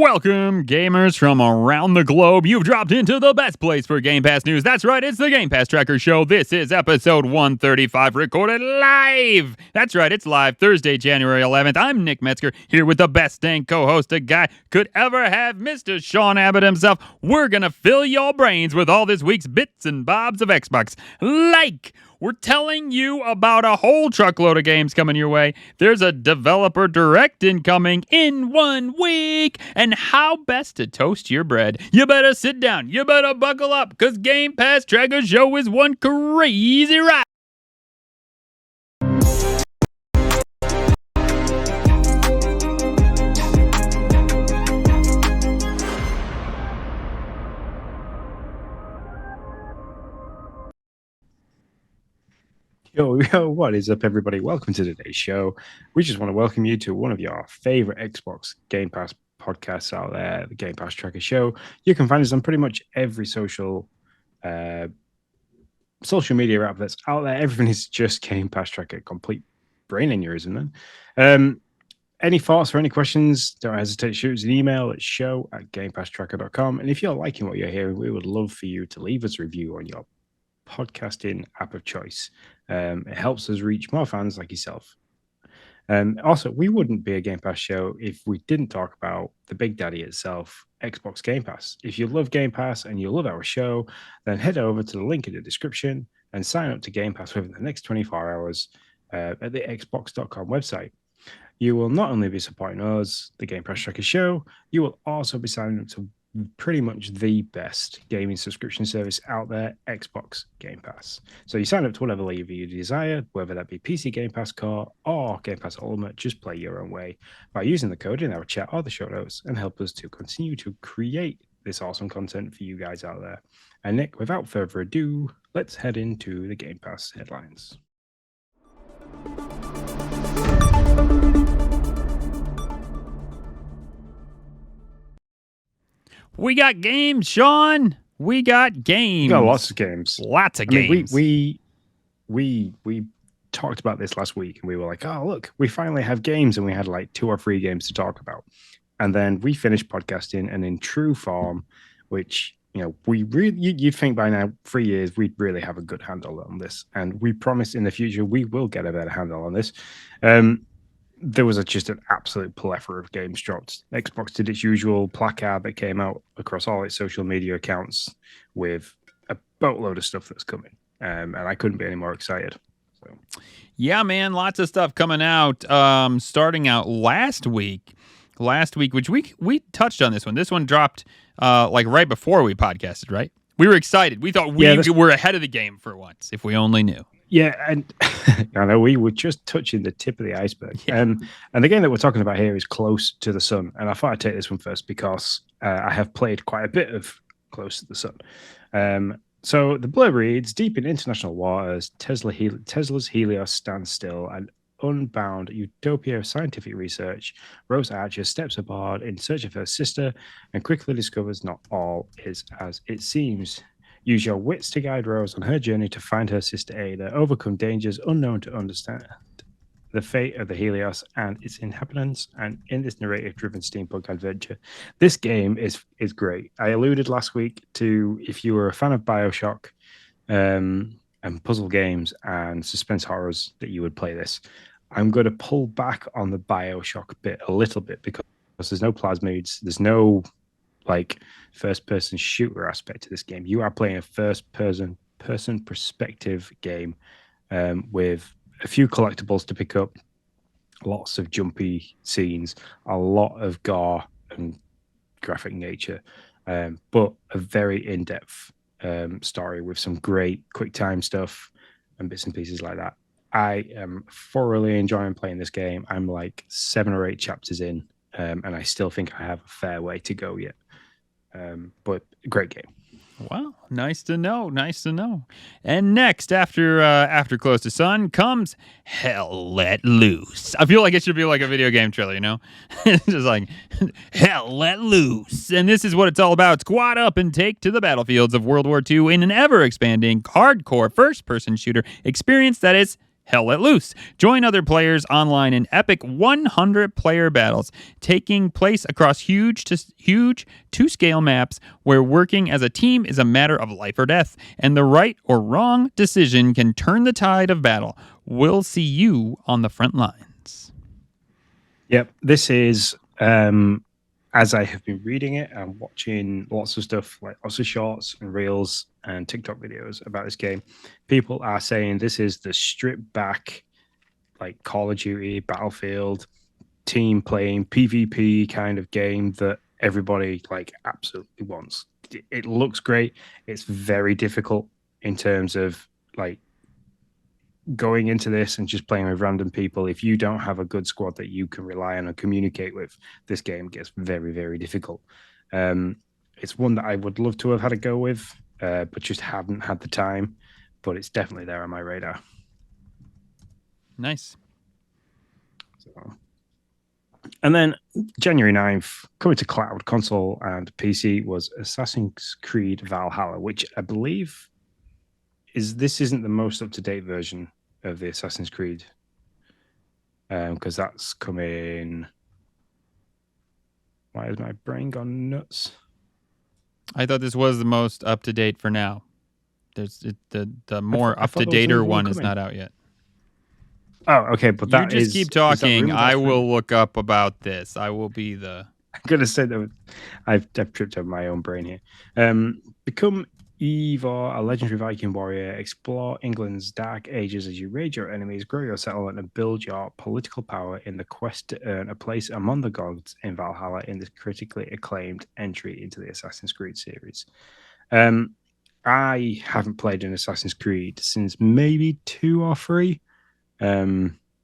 Welcome, gamers from around the globe. You've dropped into the best place for Game Pass news. That's right, it's the Game Pass Tracker Show. This is episode 135, recorded live. That's right, it's live Thursday, January 11th. I'm Nick Metzger, here with the best dang co-host a guy could ever have, Mr. Sean Abbott himself. We're gonna fill your brains with all this week's bits and bobs of Xbox. We're telling you about a whole truckload of games coming your way. There's a developer direct incoming in 1 week. And how best to toast your bread. You better sit down. You better buckle up, because Game Pass Tracker Show is one crazy ride. Yo, what is up, everybody? Welcome to today's show. We just want to welcome you to one of your favorite Xbox Game Pass podcasts out there, the Game Pass Tracker Show. You can find us on pretty much every social media app that's out there. Everything is just Game Pass Tracker, complete brain aneurysm, man. Any thoughts or any questions, don't hesitate to shoot us an email at show@gamepasstracker.com. And if you're liking what you're hearing, we would love for you to leave us a review on your podcasting app of choice. It helps us reach more fans like yourself. Also, we wouldn't be a Game Pass show if we didn't talk about the big daddy itself, Xbox Game Pass. If you love Game Pass and you love our show, then head over to the link in the description and sign up to Game Pass within the next 24 hours at the xbox.com website. You will not only be supporting us, the Game Pass Tracker Show, you will also be signing up to pretty much the best gaming subscription service out there, Xbox Game Pass. So you sign up to whatever level you desire, whether that be PC Game Pass Core or Game Pass Ultimate. Just play your own way by using the code in our chat or the show notes and help us to continue to create this awesome content for you guys out there. And Nick, without further ado, let's head into the Game Pass headlines. We got games, Sean. We got games. We got lots of games. Lots of games. We talked about this last week, and we were like, "Oh, look, we finally have games," and we had like 2 or 3 games to talk about. And then we finished podcasting, and in true form, which we really you'd think by now 3 years we'd really have a good handle on this, and we promise in the future we will get a better handle on this. There was just an absolute plethora of games dropped. Xbox did its usual placard that came out across all its social media accounts with a boatload of stuff that's coming. And I couldn't be any more excited. So, yeah, man, lots of stuff coming out. Starting out last week, which we touched on this one. This one dropped like right before we podcasted, right? We were excited. We thought we were ahead of the game for once, if we only knew. Yeah, and I know we were just touching the tip of the iceberg. Yeah. And the game that we're talking about here is Close to the Sun. And I thought I'd take this one first because I have played quite a bit of Close to the Sun. So the blurb reads, deep in international waters, Tesla's Helios stands still, and unbound utopia of scientific research, Rose Archer steps aboard in search of her sister and quickly discovers not all is as it seems. Use your wits to guide Rose on her journey to find her sister Ada, overcome dangers unknown to understand the fate of the Helios and its inhabitants, and in this narrative-driven steampunk adventure. This game is great. I alluded last week to, if you were a fan of BioShock and puzzle games and suspense horrors, that you would play this. I'm going to pull back on the BioShock bit a little bit because there's no plasmids, there's no first-person shooter aspect to this game. You are playing a first-person perspective game with a few collectibles to pick up, lots of jumpy scenes, a lot of gore and graphic nature, but a very in-depth story with some great quick-time stuff and bits and pieces like that. I am thoroughly enjoying playing this game. I'm like 7 or 8 chapters in, and I still think I have a fair way to go yet. But great game. Wow, nice to know. And next, after Close to Sun, comes Hell Let Loose. I feel like it should be like a video game trailer, It's just like, Hell Let Loose. And this is what it's all about. Squad up and take to the battlefields of World War II in an ever-expanding, hardcore first-person shooter experience that is Hell Let Loose. Join other players online in epic 100-player battles taking place across huge to-scale maps where working as a team is a matter of life or death, and the right or wrong decision can turn the tide of battle. We'll see you on the front lines. Yep, this is, as I have been reading it and watching lots of stuff, like lots of shorts and reels and TikTok videos about this game, people are saying this is the stripped back, like Call of Duty, Battlefield, team playing PvP kind of game that everybody like absolutely wants. It looks great. It's very difficult in terms of like going into this and just playing with random people. If you don't have a good squad that you can rely on and communicate with, this game gets very, very difficult. It's one that I would love to have had a go with, but just haven't had the time. But it's definitely there on my radar. Nice. So, and then January 9th, coming to cloud, console, and PC was Assassin's Creed Valhalla, which I believe isn't the most up-to-date version of the Assassin's Creed, because that's coming. Why has my brain gone nuts? I thought this was the most up-to-date for now. There's the more up-to-dater one is not out yet. Oh, okay, but that you just keep talking. I will look up about this. I will be the. I'm gonna say that I've tripped over my own brain here. Become Ivor, a legendary Viking warrior. Explore England's dark ages as you raid your enemies, grow your settlement, and build your political power in the quest to earn a place among the gods in Valhalla in this critically acclaimed entry into the Assassin's Creed series. I haven't played an Assassin's Creed since maybe 2 or 3.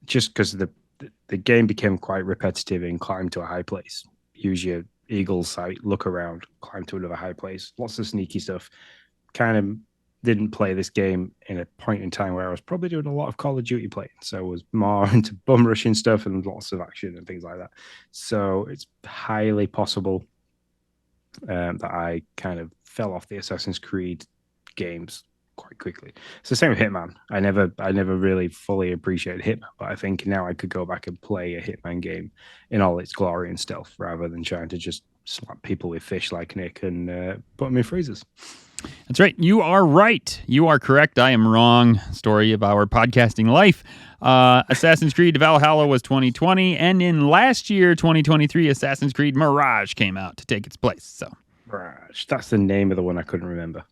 Just because the game became quite repetitive and climb to a high place, use your eagle sight, look around, climb to another high place, lots of sneaky stuff. Kind of didn't play this game in a point in time where I was probably doing a lot of Call of Duty playing, so I was more into bum rushing stuff and lots of action and things like that. So it's highly possible that I kind of fell off the Assassin's Creed games quite quickly. It's the same with Hitman. I never really fully appreciated Hitman, but I think now I could go back and play a Hitman game in all its glory and stealth rather than trying to just slap people with fish like Nick and put them in freezers. That's right. You are right. You are correct. I am wrong. Story of our podcasting life. Assassin's Creed Valhalla was 2020, and in last year, 2023, Assassin's Creed Mirage came out to take its place. So Mirage. That's the name of the one I couldn't remember.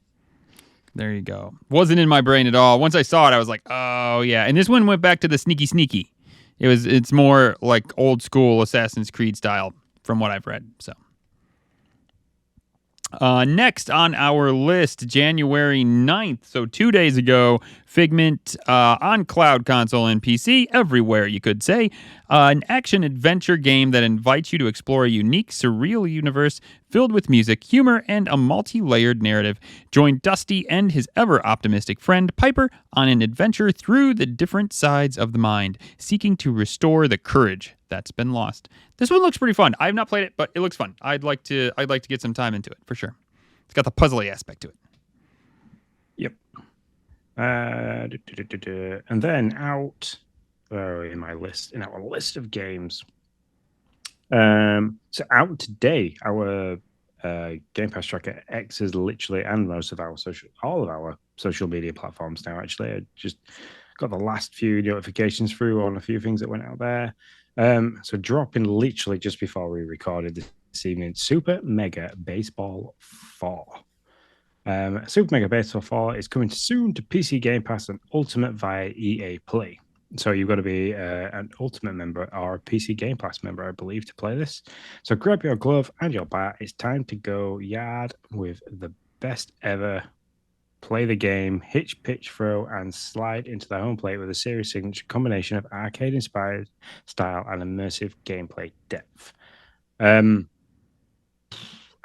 There you go. Wasn't in my brain at all. Once I saw it, I was like, oh, yeah. And this one went back to the sneaky. It's more like old school Assassin's Creed style from what I've read. So next on our list, January 9th, so 2 days ago, Figment on cloud, console, and PC, everywhere you could say, an action-adventure game that invites you to explore a unique, surreal universe filled with music, humor, and a multi-layered narrative. Join Dusty and his ever-optimistic friend Piper on an adventure through the different sides of the mind, seeking to restore the courage that's been lost. This one looks pretty fun. I have not played it, but it looks fun. I'd like to get some time into it for sure. It's got the puzzly aspect to it. Yep. And then out in our list of games. So out today, our Game Pass Tracker X is literally, and all of our social media platforms now. Actually, I just got the last few notifications through on a few things that went out there. So dropping literally just before we recorded this evening, Super Mega Baseball 4. Super Mega Baseball 4 is coming soon to PC Game Pass and Ultimate via EA Play. So you've got to be an Ultimate member or a PC Game Pass member, I believe, to play this. So grab your glove and your bat. It's time to go yard with the best ever. Play the game, hitch, pitch, throw, and slide into the home plate with a series signature combination of arcade-inspired style and immersive gameplay depth.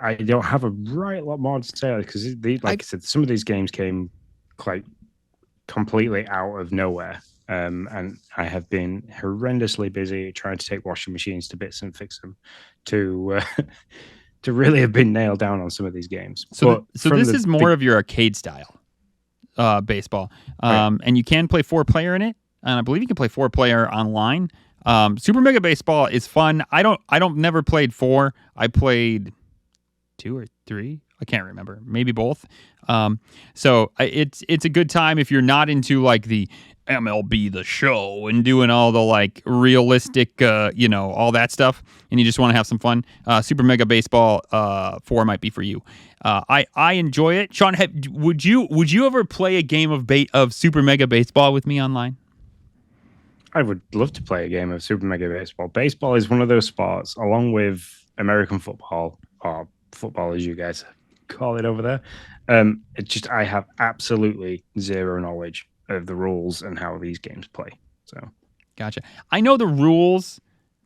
I don't have a lot more to say because, I said, some of these games came quite completely out of nowhere. And I have been horrendously busy trying to take washing machines to bits and fix them to really have been nailed down on some of these games. So this is more of your arcade style baseball. Right. And you can play 4-player in it. and I believe you can play 4-player online. Super Mega Baseball is fun. I don't never played 4. I played 2 or 3. I can't remember. Maybe both. So it's a good time if you're not into like the MLB the Show and doing all the like realistic, all that stuff, and you just want to have some fun. Super Mega Baseball 4 might be for you. I enjoy it. Sean, would you ever play a game of Super Mega Baseball with me online? I would love to play a game of Super Mega Baseball. Baseball is one of those sports, along with American football, or football as you guys call it over there. I have absolutely zero knowledge of the rules and how these games play. So, gotcha. I know the rules,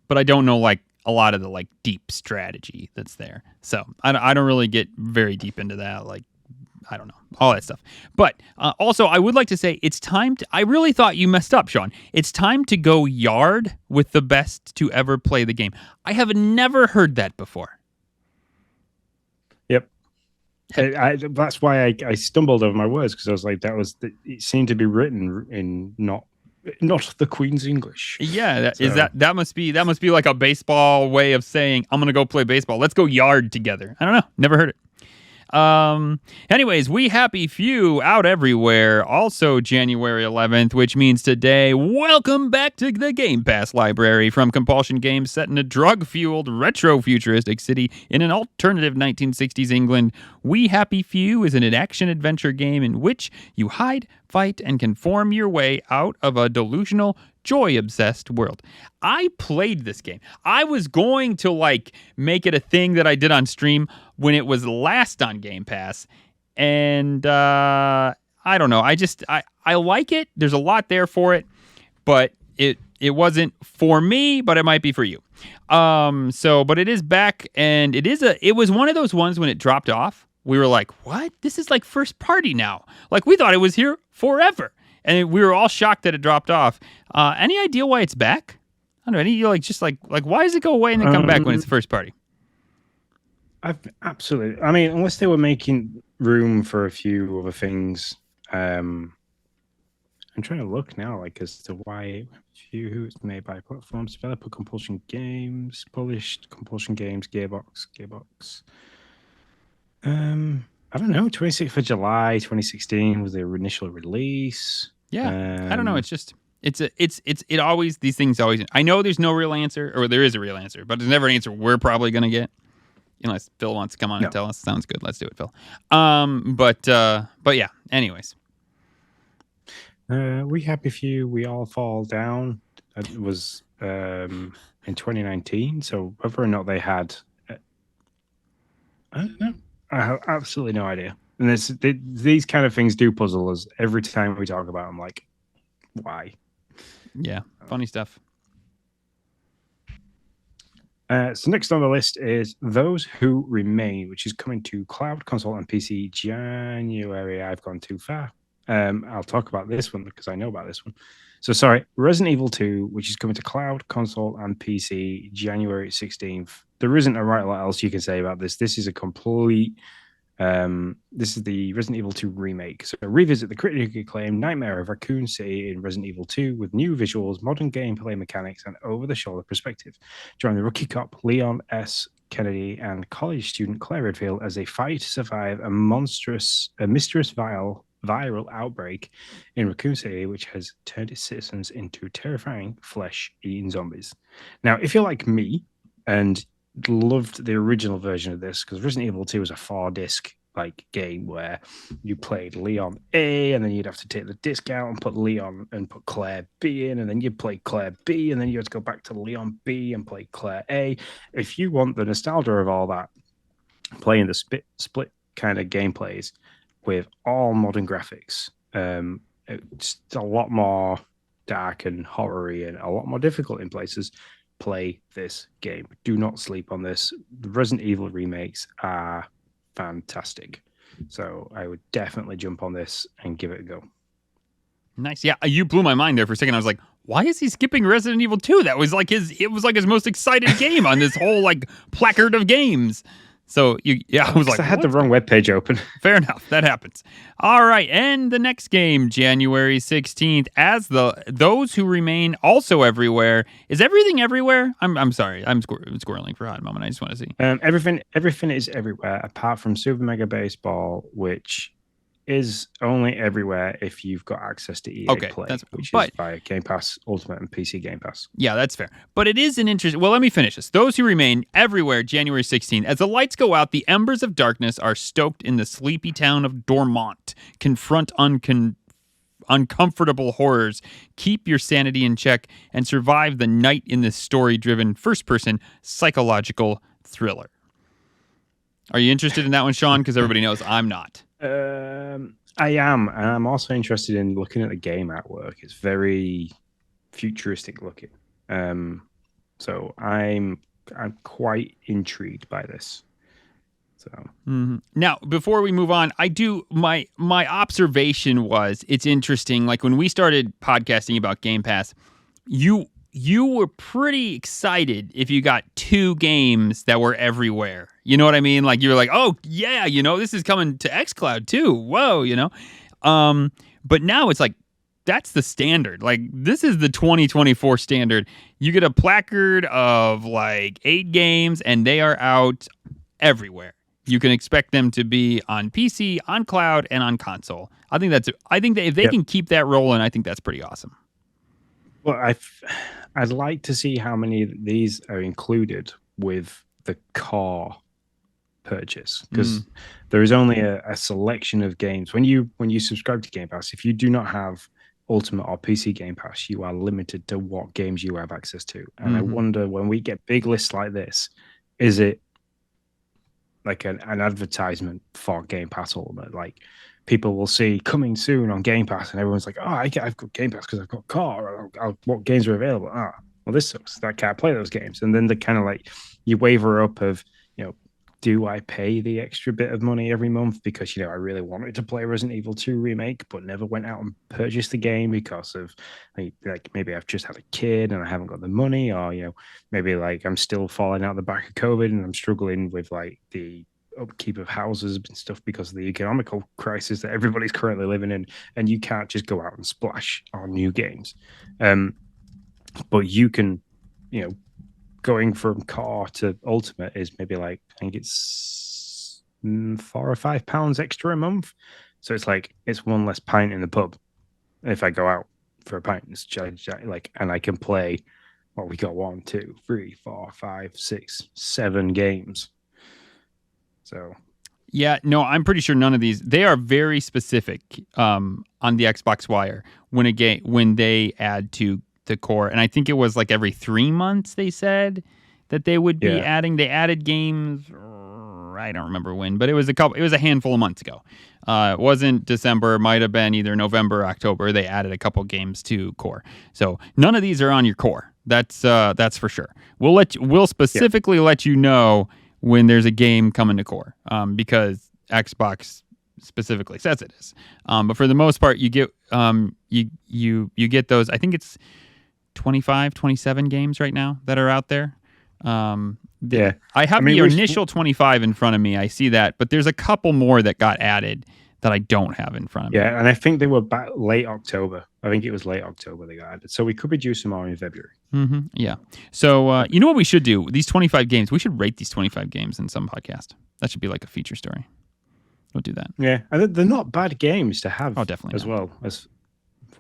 but I don't know like a lot of the like deep strategy that's there. So I don't really get very deep into that. Like, I don't know, all that stuff. But also, I would like to say it's time to. I really thought you messed up, Sean. It's time to go yard with the best to ever play the game. I have never heard that before. Yep. That's why I stumbled over my words, because I was like, it seemed to be written in not the Queen's English. Yeah, that must be like a baseball way of saying I'm gonna go play baseball. Let's go yard together. I don't know. Never heard it. Anyways, We Happy Few out everywhere. Also January 11th, which means today, welcome back to the Game Pass library from Compulsion Games, set in a drug-fueled, retro-futuristic city in an alternative 1960s England. We Happy Few is an action-adventure game in which you hide, fight, and conform your way out of a delusional, joy-obsessed world. I played this game. I was going to like make it a thing that I did on stream when it was last on Game Pass, and I don't know. I like it. There's a lot there for it, but it wasn't for me. But it might be for you. But it is back, and it was one of those ones when it dropped off. We were like, what? This is like first party now. Like we thought it was here forever. And we were all shocked that it dropped off. Any idea why it's back? I don't know. Any like just like why does it go away and then come back when it's first party? Absolutely. I mean, unless they were making room for a few other things. I'm trying to look now, like as to why who it's made by platforms, developer Compulsion Games, published Compulsion Games, Gearbox. I don't know. 26th of July, 2016 was their initial release. Yeah, I don't know. It's just it always these things always. I know there's no real answer, or there is a real answer, but there's never an answer we're probably gonna get, unless Phil wants to come on and tell us. Sounds good. Let's do it, Phil. But yeah. Anyways, We Happy Few, We All Fall Down. It was in 2019. So whether or not they had, I don't know. I have absolutely no idea. And these kind of things do puzzle us every time we talk about them. Like, why? Yeah, funny stuff. So next on the list is Those Who Remain, which is coming to cloud, console, and PC January. I've gone too far. I'll talk about this one because I know about this one. So sorry, Resident Evil 2, which is coming to cloud, console, and PC January 16th. There isn't a right lot else you can say about this. This is a complete. This is the Resident Evil 2 remake. So revisit the critically acclaimed Nightmare of Raccoon City in Resident Evil 2 with new visuals, modern gameplay mechanics, and over-the-shoulder perspective. Join the rookie cop Leon S. Kennedy and college student Claire Redfield as they fight to survive a mysterious viral outbreak in Raccoon City, which has turned its citizens into terrifying flesh-eating zombies. Now, if you're like me and loved the original version of this, because Resident Evil 2 was a 4-disc like game where you played Leon A, and then you'd have to take the disc out and put Leon and put Claire B in, and then you'd play Claire B, and then you had to go back to Leon B and play Claire A. If you want the nostalgia of all that, playing the split kind of gameplays with all modern graphics, it's a lot more dark and horror-y and a lot more difficult in places. Play this game. Do not sleep on this. The Resident Evil remakes are fantastic. So I would definitely jump on this and give it a go. Nice. Yeah, you blew my mind there for a second. I was like, why is he skipping Resident Evil 2? That was like his most excited game on this whole like placard of games. So I was like, I had the wrong webpage open. Fair enough. That happens. All right, and the next game, January 16th, as those who remain also everywhere. Is everything everywhere? I'm sorry. I'm squirreling for a hot moment. I just want to see. Everything is everywhere apart from Super Mega Baseball, which is only everywhere if you've got access to EA Play, which is via Game Pass Ultimate and PC Game Pass. Yeah, that's fair. But it is an interesting... Well, let me finish this. Those who remain everywhere, January 16th. As the lights go out, the embers of darkness are stoked in the sleepy town of Dormont. Confront uncomfortable horrors. Keep your sanity in check and survive the night in this story-driven, first-person psychological thriller. Are you interested in that one, Sean? Because everybody knows I'm not. I am, and I'm also interested in looking at the game artwork. It's very futuristic looking. So I'm quite intrigued by this. So now, before we move on, I do my observation was it's interesting. Like when we started podcasting about Game Pass, you were pretty excited if you got 2 games that were everywhere. You know what I mean? Like you were like, oh yeah, this is coming to xCloud too. Whoa, But now it's like that's the standard. Like this is the 2024 standard. You get a placard of like 8 games, and they are out everywhere. You can expect them to be on PC, on cloud, and on console. I think that if they can keep that rolling, I think that's pretty awesome. Well, I'd like to see how many of these are included with the car purchase, because there is only a selection of games. When you subscribe to Game Pass, if you do not have Ultimate or PC Game Pass, you are limited to what games you have access to. And I wonder, when we get big lists like this, is it like an advertisement for Game Pass Ultimate? Like people will see coming soon on Game Pass, and everyone's like, "Oh, I've got Game Pass because I've got car. What games are available? Well, this sucks. I can't play those games." And then the kind of like you waver up of, do I pay the extra bit of money every month because I really wanted to play Resident Evil 2 remake, but never went out and purchased the game because of like maybe I've just had a kid and I haven't got the money, or maybe like I'm still falling out the back of COVID and I'm struggling with like the upkeep of houses and stuff because of the economical crisis that everybody's currently living in, and you can't just go out and splash on new games. But you can, going from car to Ultimate is maybe like, I think it's £4 or £5 extra a month. So it's like, it's one less pint in the pub. If I go out for a pint, it's like, and I can play, we got 1, 2, 3, 4, 5, 6, 7 games. So yeah, no, I'm pretty sure none of these. They are very specific on the Xbox Wire when they add to the core, and I think it was like every 3 months they said that they would be adding. They added games. I don't remember when, but it was a handful of months ago. It wasn't December. It might have been either November or October. They added a couple games to core. So none of these are on your core. That's for sure. We'll specifically let you know when there's a game coming to core, because Xbox specifically says it is. But for the most part, you get you get those. I think it's 25, 27 games right now that are out there. I have the initial 25 in front of me. I see that, but there's a couple more that got added that I don't have in front of me. Yeah, and I think they were back late October. I think it was late October they got added. So we could be due some more in February. Yeah. So you know what we should do? These 25 games, we should rate these 25 games in some podcast. That should be like a feature story. We'll do that. Yeah, and they're not bad games to have as well, as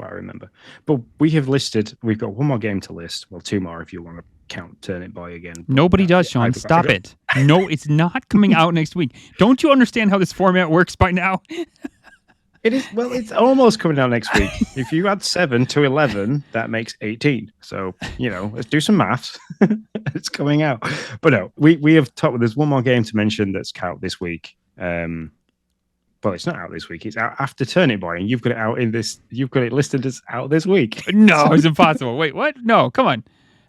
I remember. But we've got 1 more game to list. Well, 2 more if you want to count Turn It Boy again. Nobody does, Sean. Stop it. No, it's not coming out next week. Don't you understand how this format works by now? It is. Well, it's almost coming out next week. If you add 7 to 11, that makes 18. So, let's do some maths. It's coming out. But no, we have talked. There's 1 more game to mention that's out this week. Well, it's not out this week. It's out after Turn It Boy, and you've got it out you've got it listed as out this week. No, it's impossible. Wait, what? No, come on.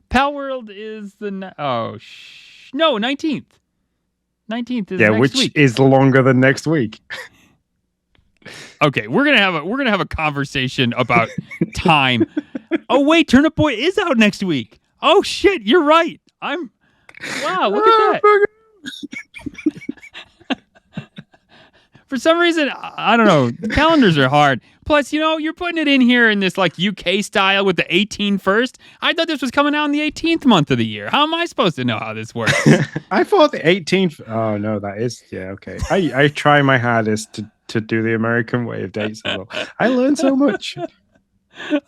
Pal World is the 19th. 19th is next which week. Is longer than next week. Okay, we're gonna have a conversation about time. Oh wait, Turnip Boy is out next week. Oh shit, you're right. Wow, look at that. For some reason, I don't know. Calendars are hard. Plus, you're putting it in here in this like UK style with the 18 first. I thought this was coming out in the 18th month of the year. How am I supposed to know how this works? I thought the 18th. Oh no, that is okay. I try my hardest to do the American way of dates. I learned so much.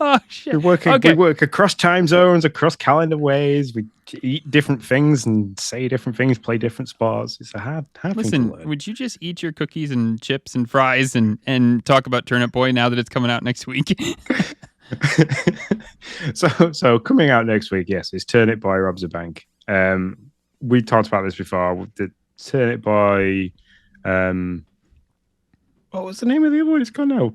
Oh shit! We work across time zones, across calendar ways. We eat different things and say different things, play different sports. It's a hard thing to learn. Would you just eat your cookies and chips and fries and talk about Turnip Boy now that it's coming out next week? So coming out next week, yes, it's Turnip Boy Robs a Bank. We talked about this before. The Turnip Boy. What was the name of the other one? It's gone now.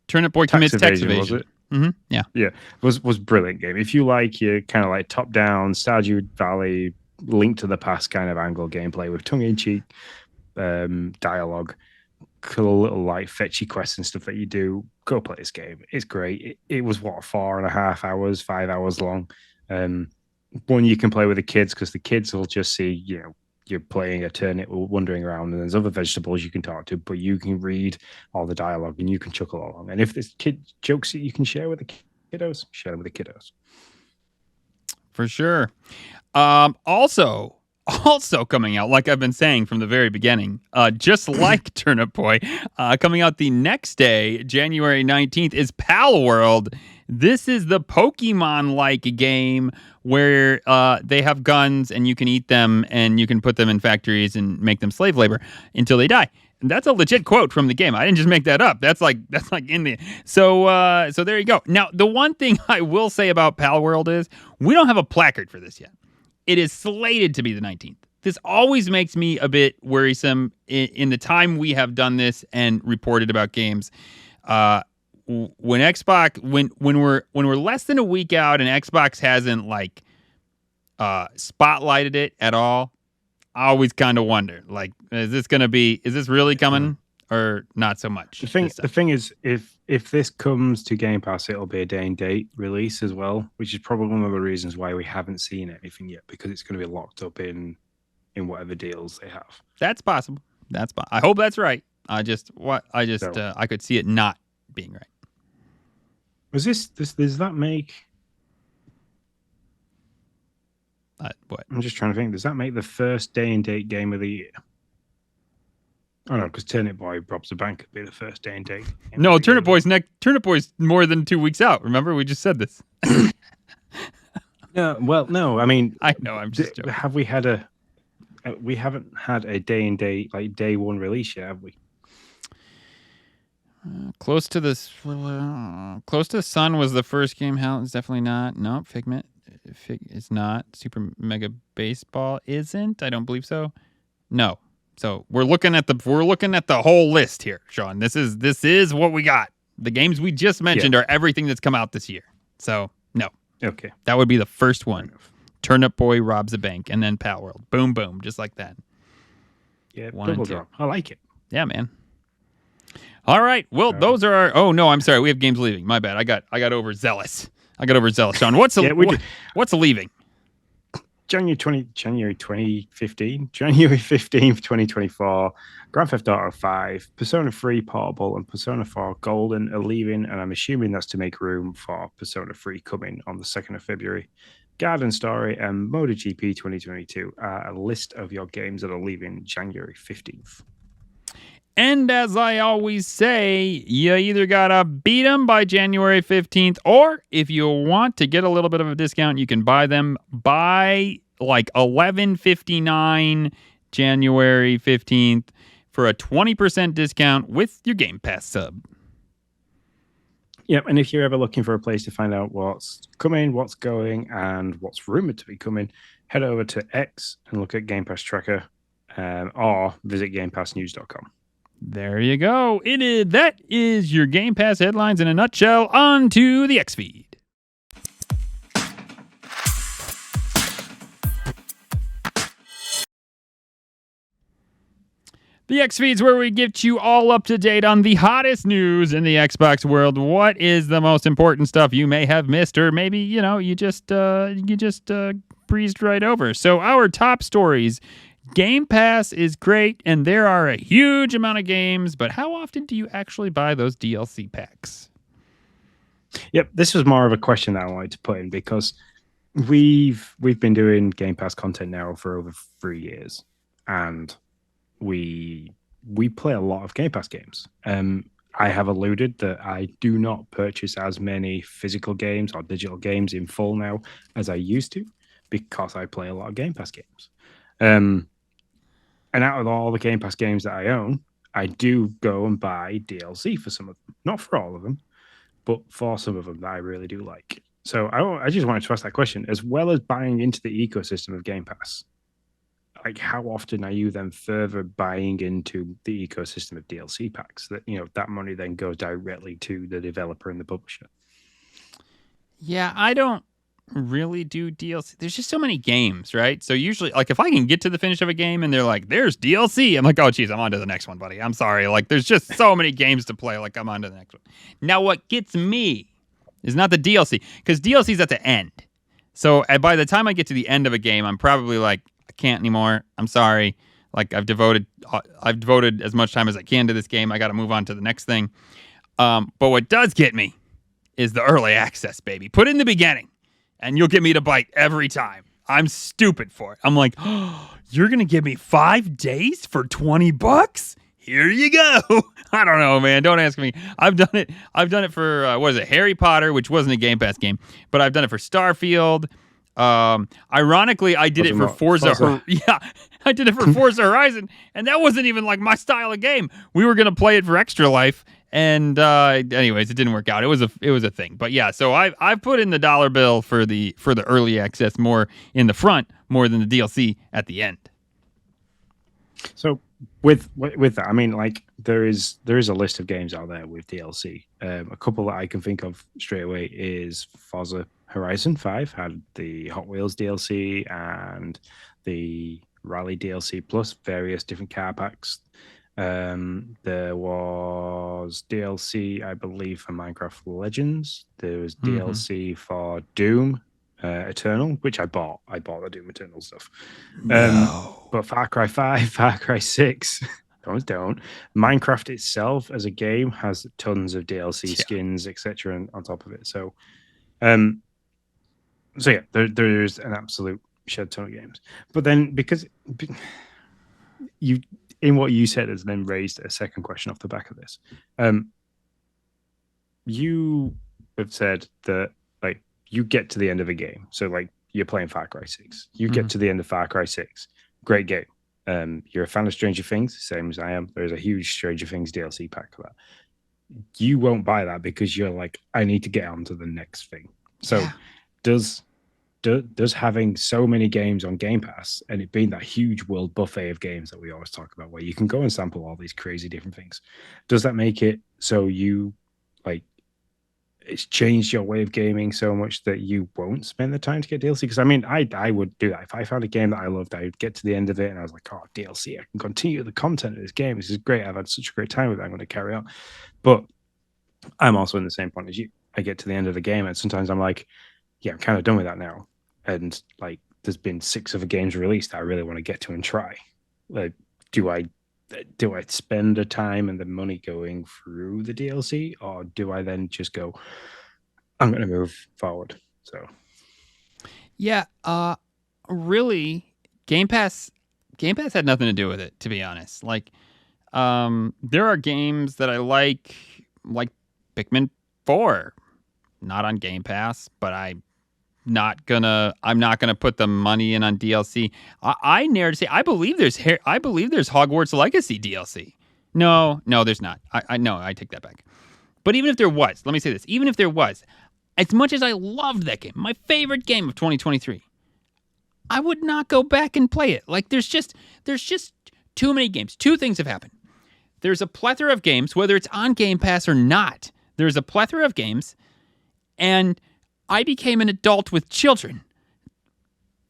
Turnip Boy Commits Tax Evasion. Was it? Mm-hmm. Yeah. Yeah. Was brilliant game. If you like your kind of like top down Stardew Valley, Link to the Past kind of angle gameplay with tongue in cheek dialogue, cool little like fetchy quests and stuff that you do, go play this game. It's great. It was 4.5 hours, 5 hours long. One you can play with the kids because the kids will just see, you're playing a turnip wandering around and there's other vegetables you can talk to, but you can read all the dialogue and you can chuckle along. And if there's kid jokes that you can share with the kiddos, share them with the kiddos. For sure. Also coming out, like I've been saying from the very beginning, just like Turnip Boy, coming out the next day, January 19th, is Pal World. This is the Pokemon-like game where they have guns and you can eat them and you can put them in factories and make them slave labor until they die. And that's a legit quote from the game. I didn't just make that up. That's like in the so there you go. Now, the one thing I will say about Pal World is we don't have a placard for this yet. It is slated to be the 19th. This always makes me a bit worrisome in the time we have done this and reported about games. When Xbox, when we're less than a week out and Xbox hasn't like spotlighted it at all, I always kind of wonder, like, is this really coming or not so much? The thing is, if this comes to Game Pass, it'll be a day and date release as well, which is probably one of the reasons why we haven't seen anything yet, because it's going to be locked up in whatever deals they have. That's possible. I hope that's right. I could see it not being right. Was does that make? What? I'm just trying to think. Does that make the first day and date game of the year? Oh no, because Turnip Boy Robs a Bank could be the first day and date. No, Turnip Boy's more than 2 weeks out. Remember, we just said this. No. I mean, I know. I'm just joking. Have we had we haven't had a day and date like day one release yet, have we? Close to the Sun was the first game. Hell, it's definitely not. No, Figment. It's not. Super Mega Baseball isn't. I don't believe so. No. So we're looking at the whole list here, Sean. This is what we got. The games we just mentioned are everything that's come out this year. So no. Okay. That would be the first one. Turnip Boy Robs a Bank, and then Pal World. Boom, boom, just like that. Yeah, double drop. I like it. Yeah, man. All right. Well, those are our. Oh no, I'm sorry. We have games leaving. My bad. I got overzealous. Sean, what's leaving? January 2015, January 15th, 2024, Grand Theft Auto 5, Persona 3 Portable, and Persona 4 Golden are leaving, and I'm assuming that's to make room for Persona 3 coming on the 2nd of February. Garden Story and MotoGP 2022 are a list of your games that are leaving January 15th. And as I always say, you either gotta beat them by January 15th, or if you want to get a little bit of a discount, you can buy them by like $11.59 January 15th for a 20% discount with your Game Pass sub. Yep, and if you're ever looking for a place to find out what's coming, what's going, and what's rumored to be coming, head over to X and look at Game Pass Tracker, or visit GamePassNews.com. There you go. That is your Game Pass headlines in a nutshell. On to the X feed. The X feed's where we get you all up to date on the hottest news in the Xbox world. What is the most important stuff you may have missed, or maybe you just breezed right over. So our top stories Game Pass is great, and there are a huge amount of games, but how often do you actually buy those DLC packs? Yep, this was more of a question that I wanted to put in because we've been doing Game Pass content now for over 3 years, and we play a lot of Game Pass games. I have alluded that I do not purchase as many physical games or digital games in full now as I used to because I play a lot of Game Pass games. And out of all the Game Pass games that I own, I do go and buy DLC for some of them. Not for all of them, but for some of them that I really do like. So I just wanted to ask that question. As well as buying into the ecosystem of Game Pass, like how often are you then further buying into the ecosystem of DLC packs that that money then goes directly to the developer and the publisher? Yeah, I don't really do DLC. There's just so many games, right? So usually, like, if I can get to the finish of a game and they're like, "There's DLC," I'm like, "Oh, geez, I'm on to the next one, buddy. I'm sorry." Like, there's just so many games to play. Like, I'm on to the next one. Now, what gets me is not the DLC, because DLC is at the end. So by the time I get to the end of a game, I'm probably like, I can't anymore. I'm sorry. Like, I've devoted as much time as I can to this game. I got to move on to the next thing. But what does get me is the early access, baby. Put it in the beginning, and you'll get me to bite every time. I'm stupid for it. I'm like, oh, you're going to give me 5 days for $20? Here you go. I don't know, man. Don't ask me. I've done it. I've done it for, Harry Potter, which wasn't a Game Pass game, but I've done it for Starfield. Ironically, I did it for Forza. Yeah, I did it for Forza Horizon, and that wasn't even like my style of game. We were going to play it for Extra Life, and anyways, it didn't work out. It was a thing. But yeah, so I've put in the dollar bill for the early access more in the front more than the DLC at the end. So with that, I mean, like there is a list of games out there with DLC. A couple that I can think of straight away is Forza Horizon 5 had the Hot Wheels DLC and the Rally DLC plus various different car packs. There was DLC, I believe, for Minecraft Legends. There was DLC for Doom Eternal, which I bought. I bought the Doom Eternal stuff. No. But Far Cry 5, Far Cry 6, don't. Minecraft itself as a game has tons of DLC skins, etc. on top of it. So, yeah, there's an absolute shed ton of games. But then because you in what you said has then raised a second question off the back of this. You have said that like you get to the end of a game. So like you're playing Far Cry 6. You get to the end of Far Cry 6. Great game. You're a fan of Stranger Things, same as I am. There's a huge Stranger Things DLC pack for that. You won't buy that because you're like, I need to get on to the next thing. So does having so many games on Game Pass and it being that huge world buffet of games that we always talk about, where you can go and sample all these crazy different things, does that make it so you like it's changed your way of gaming so much that you won't spend the time to get DLC? Because I mean, I would do that if I found a game that I loved. I would get to the end of it and I was like, oh, DLC, I can continue the content of this game. This is great. I've had such a great time with it. I'm going to carry on. But I'm also in the same point as you. I get to the end of the game and sometimes I'm like, yeah, I'm kind of done with that now. And like, there's been 6 other games released that I really want to get to and try. Like, do I spend the time and the money going through the DLC, or do I then just go, I'm going to move forward? So, yeah, really, Game Pass had nothing to do with it, to be honest. Like, there are games that I like Pikmin 4, not on Game Pass, but I'm not gonna put the money in on DLC. I dare to say I believe there's Hogwarts Legacy DLC. No, there's not. I take that back. But even if there was, let me say this: even if there was, as much as I loved that game, my favorite game of 2023, I would not go back and play it. Like there's just too many games. 2 things have happened. There's a plethora of games, whether it's on Game Pass or not. There's a plethora of games, and I became an adult with children,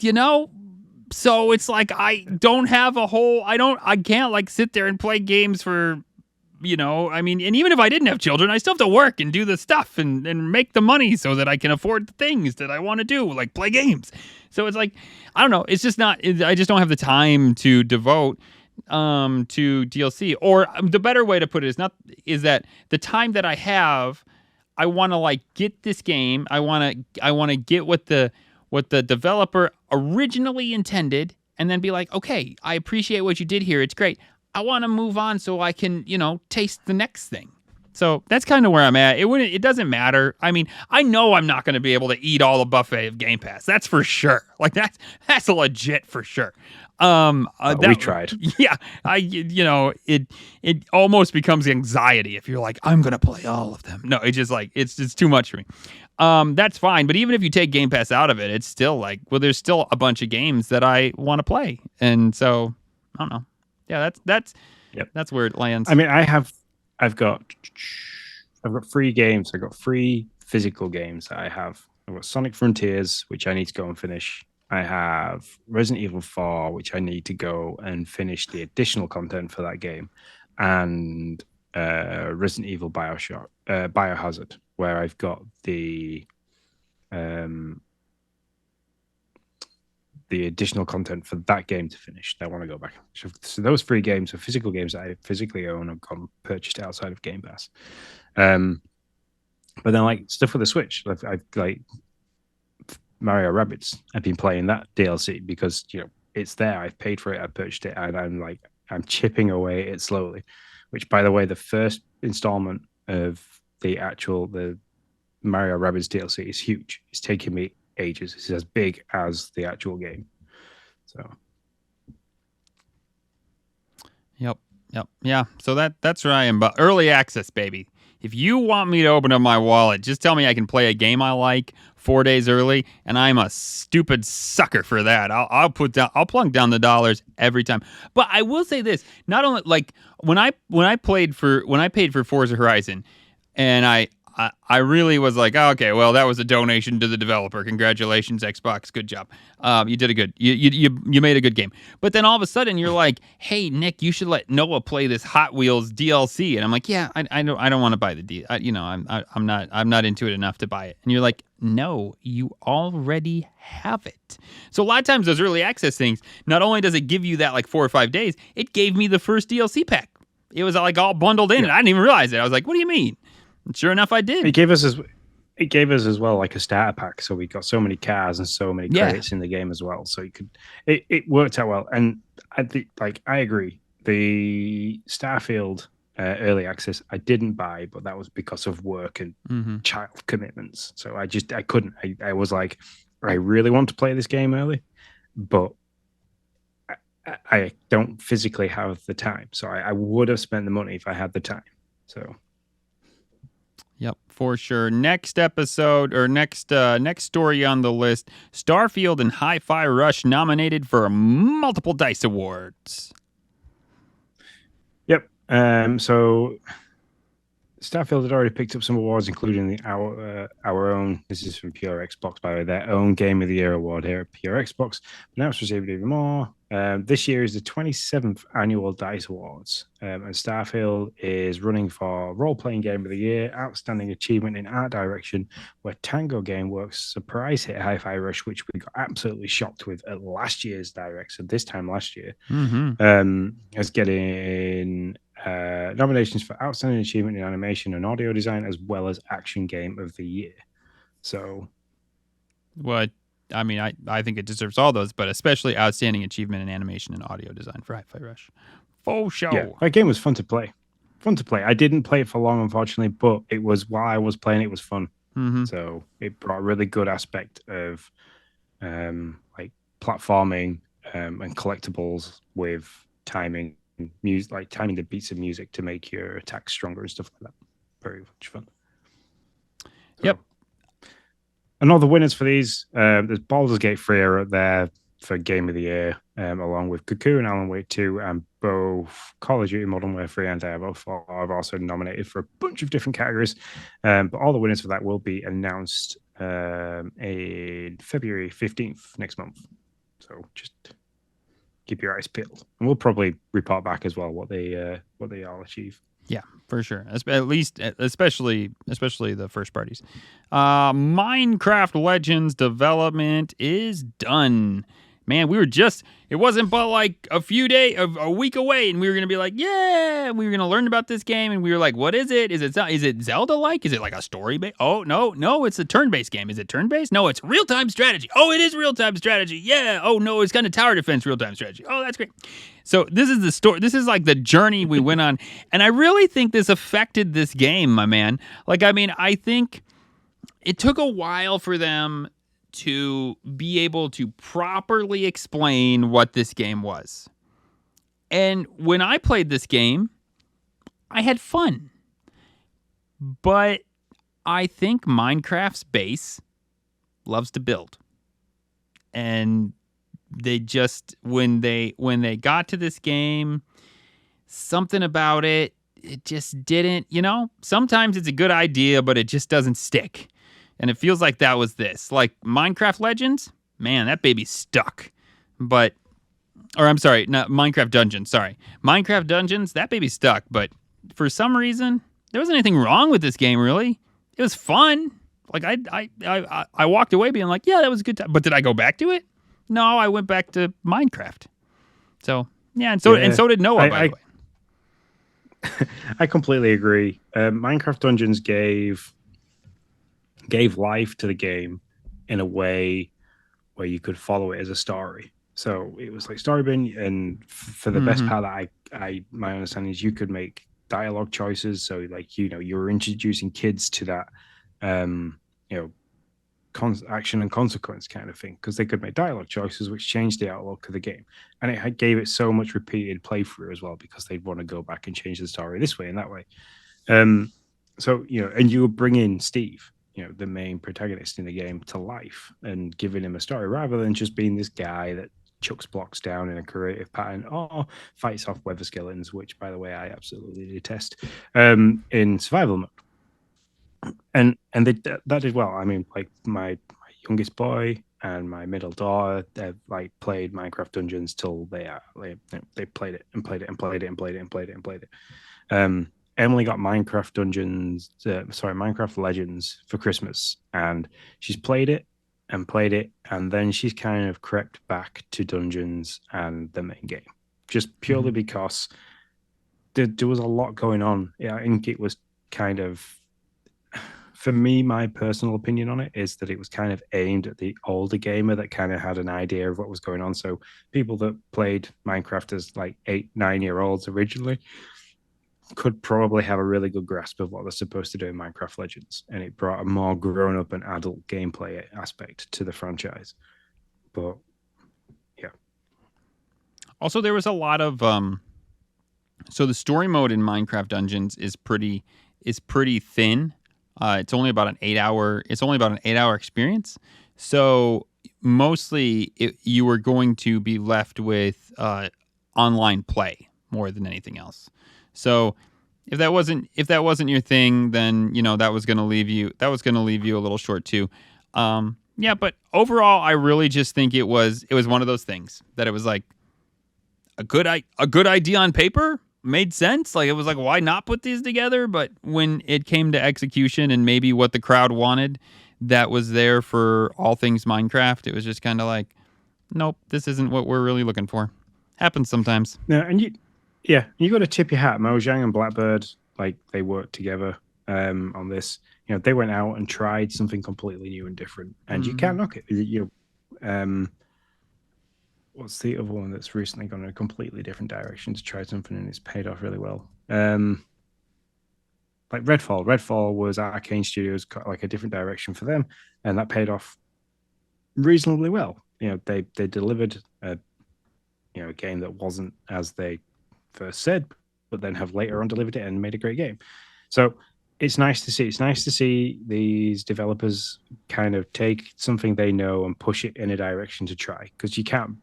so it's like I don't have I can't like sit there and play games for I mean, and even if I didn't have children, I still have to work and do the stuff and make the money so that I can afford the things that I want to do, like play games. So it's like, I don't know. It's just not, I just don't have the time to devote to DLC. Or the better way to put it is that the time that I have, I want to like get this game. I want to get what the developer originally intended, and then be like, okay, I appreciate what you did here. It's great. I want to move on so I can, taste the next thing. So that's kind of where I'm at. It doesn't matter. I mean, I know I'm not going to be able to eat all the buffet of Game Pass. That's for sure. Like that's a legit for sure. We tried. Yeah, it almost becomes anxiety if you're like, I'm gonna play all of them. No, it's just like it's too much for me. That's fine, but even if you take Game Pass out of it, it's still like, well, there's still a bunch of games that I want to play, and so I don't know. Yeah, that's where it lands. I mean, I've got 3 games. I've got 3 physical games that I have. I've got Sonic Frontiers, which I need to go and finish. I have Resident Evil 4, which I need to go and finish the additional content for that game, and Resident Evil Biohazard, where I've got the additional content for that game to finish. I want to go back. So those 3 games are physical games that I physically own and gone purchased outside of Game Pass. But then like stuff with the Switch, I've like Mario Rabbids. I've been playing that DLC because it's there. I've paid for it. I purchased it, and I'm chipping away at it slowly. Which, by the way, the first installment of the Mario Rabbids DLC is huge. It's taking me ages. It's as big as the actual game. So. Yep. Yeah. So that's where I am. But early access, baby. If you want me to open up my wallet, just tell me I can play a game I like 4 days early, and I'm a stupid sucker for that. I'll plunk down the dollars every time. But I will say this: not only like when I paid for Forza Horizon, and I really was like, oh, okay, well, that was a donation to the developer. Congratulations, Xbox. Good job. You did a good. You made a good game. But then all of a sudden, you're like, hey, Nick, you should let Noah play this Hot Wheels DLC. And I'm like, yeah, I don't want to buy the deal. I'm not into it enough to buy it. And you're like, no, you already have it. So a lot of times those early access things, not only does it give you that like 4 or 5 days, it gave me the first DLC pack. It was like all bundled in, and I didn't even realize it. I was like, what do you mean? And sure enough, I did. It gave us as well like a starter pack, so we got so many cars and so many credits in the game as well. So it worked out well, and I agree. The Starfield early access I didn't buy, but that was because of work and child commitments. So I couldn't. I was like, I really want to play this game early, but I don't physically have the time. So I would have spent the money if I had the time. So. Yep, for sure. Next episode or next story on the list: Starfield and Hi-Fi Rush nominated for multiple DICE awards. Yep. So Starfield had already picked up some awards, including our own. This is from Pure Xbox, by the way, their own Game of the Year award here at Pure Xbox. But now it's received even more. This year is the 27th annual DICE Awards, and Starfield is running for Role-Playing Game of the Year, Outstanding Achievement in Art Direction, where Tango Gameworks surprise hit Hi-Fi Rush, which we got absolutely shocked with at last year's Direct, so this time last year, as getting nominations for Outstanding Achievement in Animation and Audio Design, as well as Action Game of the Year. So, what? I mean, I think it deserves all those, but especially Outstanding Achievement in Animation and Audio Design for Hi-Fi Rush. Faux show. Yeah, that game was fun to play. I didn't play it for long, unfortunately, but it was while I was playing, it was fun. So it brought a really good aspect of like platforming and collectibles with timing music, like timing the beats of music to make your attacks stronger and stuff like that. Very much fun. So, yep. And all the winners for these, there's Baldur's Gate 3 are there for Game of the Year, along with Cocoon, Alan Wake 2, and both Call of Duty Modern Warfare 3 and Diablo 4 are also nominated for a bunch of different categories. But all the winners for that will be announced in February 15th next month. So just keep your eyes peeled. And we'll probably report back as well what they all achieve. Yeah, for sure. At least, especially the first parties. Minecraft Legends development is done. Man, it wasn't but like a week away, and we were going to be like, yeah, we were going to learn about this game, and we were like, what is it? Is it Zelda-like? Is it like a story-based? Oh, no, it's a turn-based game. Is it turn-based? No, it's real-time strategy. Oh, it is real-time strategy. Yeah. Oh, no, it's kind of tower defense real-time strategy. Oh, that's great. So this is the story. This is like the journey we went on, and I really think this affected this game, my man. Like, I mean, I think it took a while for them to be able to properly explain what this game was. And when I played this game, I had fun. But I think Minecraft's base loves to build. And they just when they got to this game, something about it just didn't, sometimes it's a good idea, but it just doesn't stick. And it feels like that was this. Like Minecraft Legends, man, that baby stuck. I'm sorry, not Minecraft Dungeons, sorry. Minecraft Dungeons, that baby stuck, but for some reason, there wasn't anything wrong with this game, really. It was fun. Like I walked away being like, yeah, that was a good time. But did I go back to it? No, I went back to Minecraft. So, yeah, and so did Noah, by the way. I completely agree. Minecraft Dungeons gave life to the game in a way where you could follow it as a story. So it was like story bin, and for the best part that my understanding is you could make dialogue choices. So like, you were introducing kids to that, action and consequence kind of thing, because they could make dialogue choices which changed the outlook of the game, and it gave it so much repeated playthrough as well, because they'd want to go back and change the story this way and that way. So and you would bring in Steve, the main protagonist in the game, to life and giving him a story rather than just being this guy that chucks blocks down in a creative pattern or fights off weather skeletons, which, by the way, I absolutely detest, in survival mode. And that did well. I mean, like my youngest boy and my middle daughter, they've like played Minecraft Dungeons till they played it and played it and played it and played it and played it and played it. Emily got Minecraft Legends for Christmas, and she's played it, and then she's kind of crept back to Dungeons and the main game, just purely because there was a lot going on. Yeah, I think it was kind of, for me, my personal opinion on it is that it was kind of aimed at the older gamer that kind of had an idea of what was going on. So people that played Minecraft as like 8-9-year-olds originally could probably have a really good grasp of what they're supposed to do in Minecraft Legends, and it brought a more grown-up and adult gameplay aspect to the franchise. But yeah, also there was a lot of so the story mode in Minecraft Dungeons is pretty thin. It's only about an 8-hour experience. So mostly you were going to be left with online play more than anything else. So if that wasn't your thing, then that was going to leave you a little short too. Yeah, but overall, I really just think it was one of those things that it was like a good idea on paper, made sense. Like, it was like, why not put these together? But when it came to execution and maybe what the crowd wanted, that was there for all things Minecraft, it was just kind of like, nope, this isn't what we're really looking for. Happens sometimes. Yeah, and you got to tip your hat. Mojang and Blackbird, like, they worked together on this. They went out and tried something completely new and different, and you can't knock it. What's the other one that's recently gone in a completely different direction to try something, and it's paid off really well? Like Redfall. Redfall was Arcane Studios, like a different direction for them, and that paid off reasonably well. They delivered a game that wasn't as they first said, but then have later on delivered it and made a great game. So it's nice to see. It's nice to see these developers kind of take something they know and push it in a direction to try, because you can't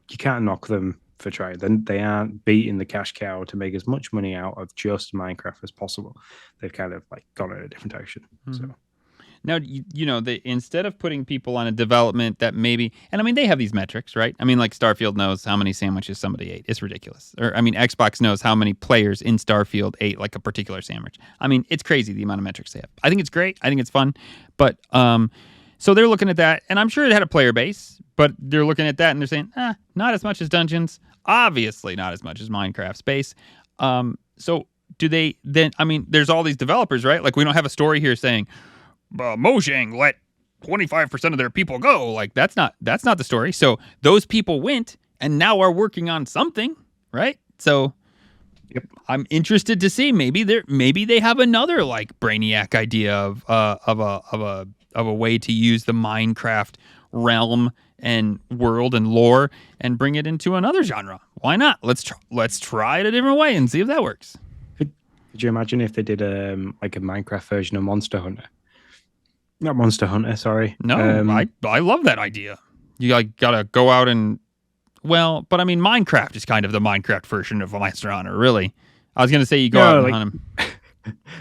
knock them for trying. Then they aren't beating the cash cow to make as much money out of just Minecraft as possible. They've kind of like gone in a different direction. So Now, instead of putting people on a development that maybe, and I mean, they have these metrics, right? I mean, like Starfield knows how many sandwiches somebody ate. It's ridiculous. Or, I mean, Xbox knows how many players in Starfield ate like a particular sandwich. I mean, it's crazy the amount of metrics they have. I think it's great. I think it's fun. But, so they're looking at that, and I'm sure it had a player base, but they're looking at that and they're saying, not as much as Dungeons. Obviously not as much as Minecraft Space. So do they then, I mean, there's all these developers, right? Like we don't have a story here saying, Mojang let 25% of their people go. Like that's not the story. So those people went and now are working on something, right? So yep. I'm interested to see maybe they have another like brainiac idea of a way to use the Minecraft realm and world and lore and bring it into another genre. Why not? Let's try it a different way and see if that works. Could you imagine if they did like a Minecraft version of Monster Hunter? Not Monster Hunter, sorry. No, I love that idea. You like gotta go out and but I mean Minecraft is kind of the Minecraft version of Monster Hunter, really. I was gonna say you go out and hunt them.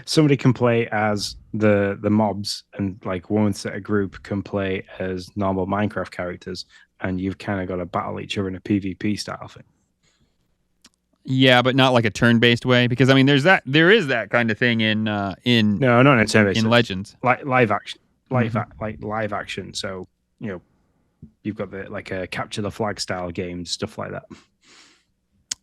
Somebody can play as the mobs, and like one set of group can play as normal Minecraft characters, and you've kind of got to battle each other in a PvP style thing. Yeah, but not like a turn-based way, because I mean, there is that kind of thing in no, not in turn-based, in Legends, like live action, like live action. So you've got the like a capture the flag style games, stuff like that.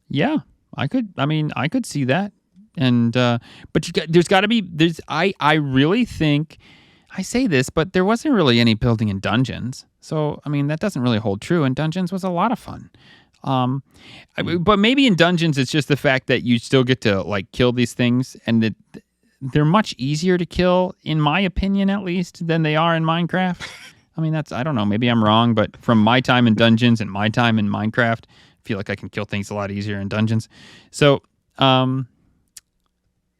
Yeah, I could see that. And but there's got to be I really think I say this, but there wasn't really any building in Dungeons, so I mean that doesn't really hold true. And Dungeons was a lot of fun, but maybe in Dungeons it's just the fact that you still get to like kill these things, and that they're much easier to kill, in my opinion at least, than they are in Minecraft. I mean I don't know, maybe I'm wrong, but from my time in Dungeons and my time in Minecraft, I feel like I can kill things a lot easier in Dungeons. So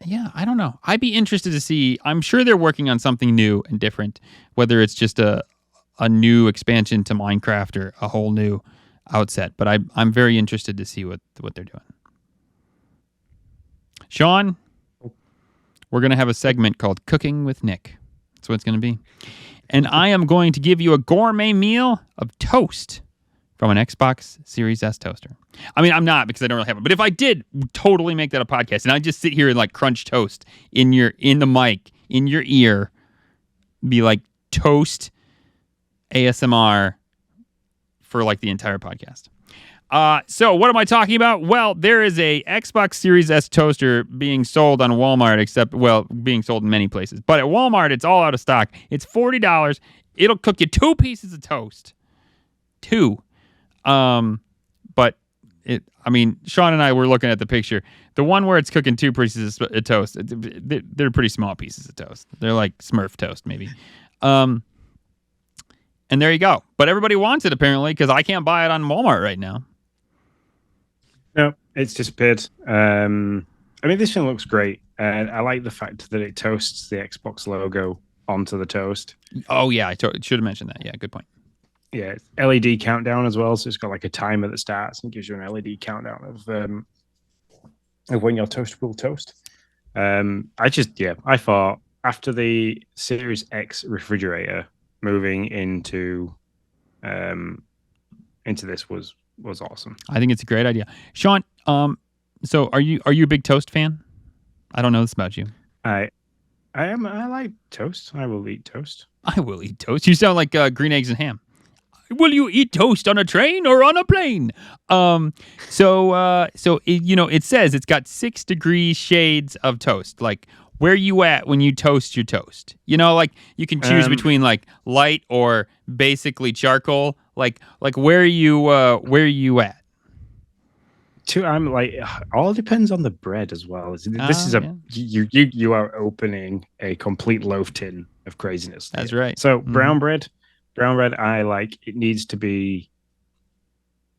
yeah, I don't know. I'd be interested to see. I'm sure they're working on something new and different, whether it's just a new expansion to Minecraft or a whole new outset. But I'm very interested to see what they're doing. Sean, we're going to have a segment called Cooking with Nick. That's what it's going to be. And I am going to give you a gourmet meal of toast from an Xbox Series S toaster. I mean, I'm not, because I don't really have it. But if I did totally make that a podcast, and I just sit here and like crunch toast in the mic, in your ear, be like toast ASMR for like the entire podcast. So what am I talking about? Well, there is a Xbox Series S toaster being sold on Walmart, being sold in many places. But at Walmart, it's all out of stock. It's $40. It'll cook you 2 pieces of toast. 2. But Sean and I were looking at the picture. The one where it's cooking 2 pieces of toast, they're pretty small pieces of toast. They're like Smurf toast, maybe. And there you go. But everybody wants it, apparently, because I can't buy it on Walmart right now. No, it's disappeared. I mean, this thing looks great. And I like the fact that it toasts the Xbox logo onto the toast. Oh, yeah. I should have mentioned that. Yeah, good point. Yeah, it's LED countdown as well. So it's got like a timer that starts and gives you an LED countdown of when your toast will toast. I thought after the Series X refrigerator, moving into this was awesome. I think it's a great idea. Sean, so are you a big toast fan? I don't know this about you. I am. I like toast. I will eat toast. I will eat toast. You sound like green eggs and ham. Will you eat toast on a train or on a plane? So it says it's got 6 degree shades of toast. Like, where you at when you toast your toast? Like you can choose between like light or basically charcoal. Like where are you at? I'm like, all depends on the bread as well. You are opening a complete loaf tin of craziness. That's right. So brown bread, I like. It needs to be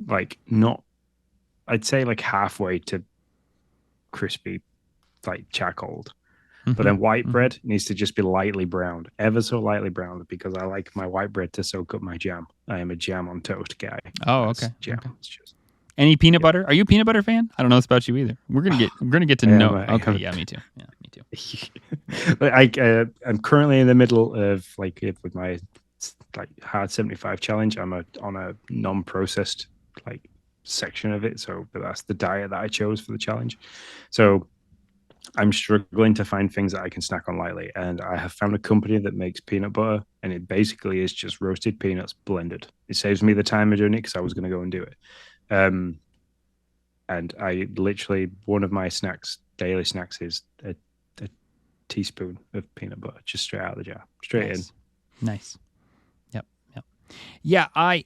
like not, I'd say like halfway to crispy, like charcoaled. But then white bread needs to just be lightly browned, ever so lightly browned, because I like my white bread to soak up my jam. I am a jam on toast guy. Oh, okay. Jam. Okay. Any peanut butter? Are you a peanut butter fan? I don't know this about you either. We're gonna get to know. Okay, yeah, me too. Yeah, me too. too. I'm currently in the middle of with my hard 75 challenge. I'm on a non-processed section of it, so that's the diet that I chose for the challenge. So I'm struggling to find things that I can snack on lightly, and I have found a company that makes peanut butter, and it basically is just roasted peanuts blended. It saves me the time of doing it because I was going to go and do it. And I literally, one of my daily snacks is a teaspoon of peanut butter, just straight out of the jar, straight in. Nice. Yeah, I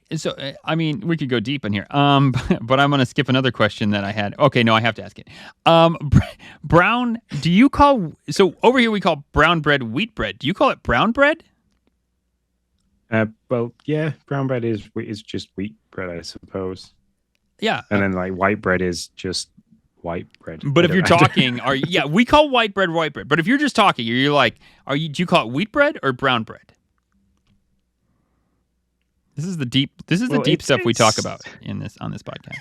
mean, we could go deep in here. But I'm going to skip another question that I had. Okay, no, I have to ask it. Brown, so over here we call brown bread wheat bread. Do you call it brown bread? Well, yeah, brown bread is just wheat bread, I suppose. Yeah. And then white bread is just white bread. But if you're talking, we call white bread. But if you're just talking, you're like, do you call it wheat bread or brown bread? This is the deep stuff we talk about on this podcast.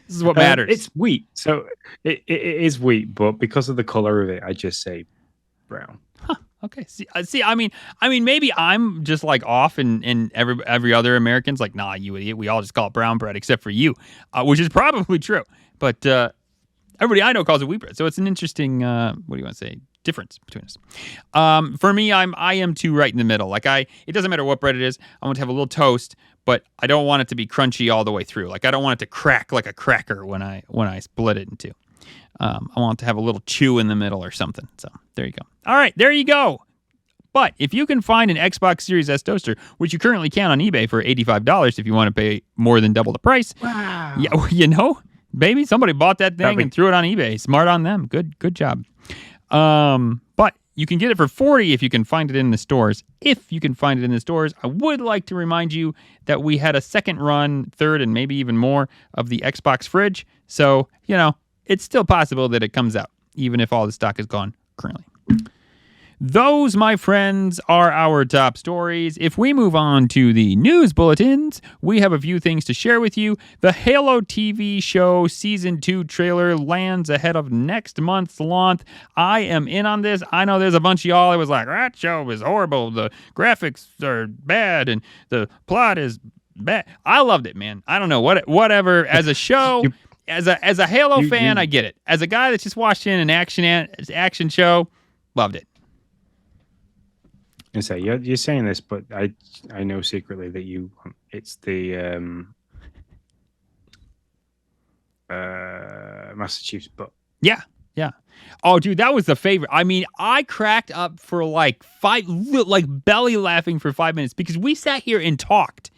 This is what matters. It's wheat, so it is wheat, but because of the color of it, I just say brown. Huh. Okay. See. I mean, maybe I'm just like off, and every other American's like, nah, you idiot. We all just call it brown bread, except for you, which is probably true. But everybody I know calls it wheat bread. So it's an interesting. What do you want to say? Difference between us. For me, I am too right in the middle. It doesn't matter what bread it is. I want to have a little toast, but I don't want it to be crunchy all the way through. I don't want it to crack like a cracker when I split it in two. I want it to have a little chew in the middle or something. So there you go. All right, there you go. But if you can find an Xbox Series S toaster, which you currently can on eBay for $85 if you want to pay more than double the price. Wow. Yeah, baby, somebody bought that thing and threw it on eBay. Smart on them. Good job. But you can get it for $40 if you can find it in the stores. If you can find it in the stores, I would like to remind you that we had a second run, third, and maybe even more of the Xbox fridge. So, it's still possible that it comes out, even if all the stock is gone currently. Those, my friends, are our top stories. If we move on to the news bulletins, we have a few things to share with you. The Halo TV show Season 2 trailer lands ahead of next month's launch. I am in on this. I know there's a bunch of y'all that was like, that show is horrible. The graphics are bad and the plot is bad. I loved it, man. I don't know. Whatever. As a show, as a Halo fan, I get it. As a guy that's just watched in an action show, loved it. And so you're saying this, but I know secretly that it's the Master Chief's butt. Yeah. Oh, dude, that was the favorite. I mean, I cracked up for belly laughing for 5 minutes because we sat here and talked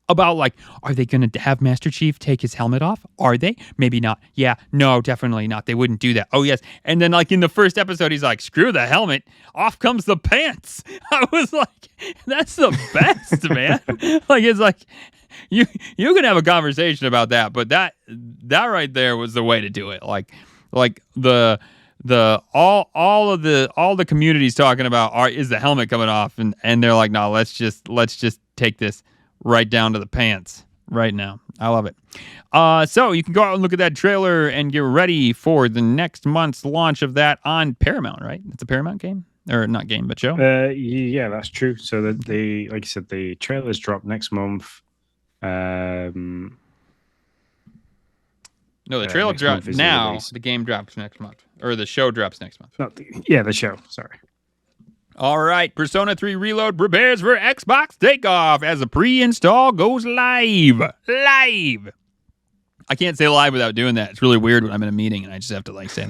about are they going to have Master Chief take his helmet off? Are they? Maybe not. Yeah, no, definitely not. They wouldn't do that. Oh, yes. And then in the first episode, he's like, screw the helmet. Off comes the pants. I was like, that's the best, man. It's like, you can have a conversation about that, but that right there was the way to do it. The all the community's talking about is the helmet coming off, and they're like, no, let's just take this right down to the pants right now. I love it. So you can go out and look at that trailer and get ready for the next month's launch of that on Paramount, right? It's a Paramount game, or not game, but show. Yeah, that's true. So that like you said, the trailers drop next month. No, the trailer drops now. The game drops next month, or the show drops next month. The show. Sorry. All right, Persona 3 Reload prepares for Xbox takeoff as the pre-install goes live. Live. I can't say live without doing that. It's really weird when I'm in a meeting and I just have to say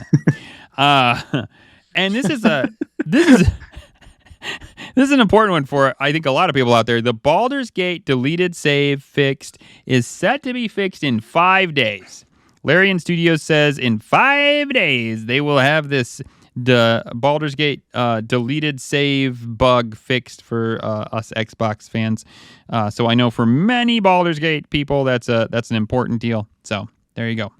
that. And this is an important one for, I think, a lot of people out there. The Baldur's Gate deleted save fixed is set to be fixed in 5 days. Larian Studios says in 5 days they will have the Baldur's Gate deleted save bug fixed for us Xbox fans. So I know for many Baldur's Gate people that's an important deal. So there you go.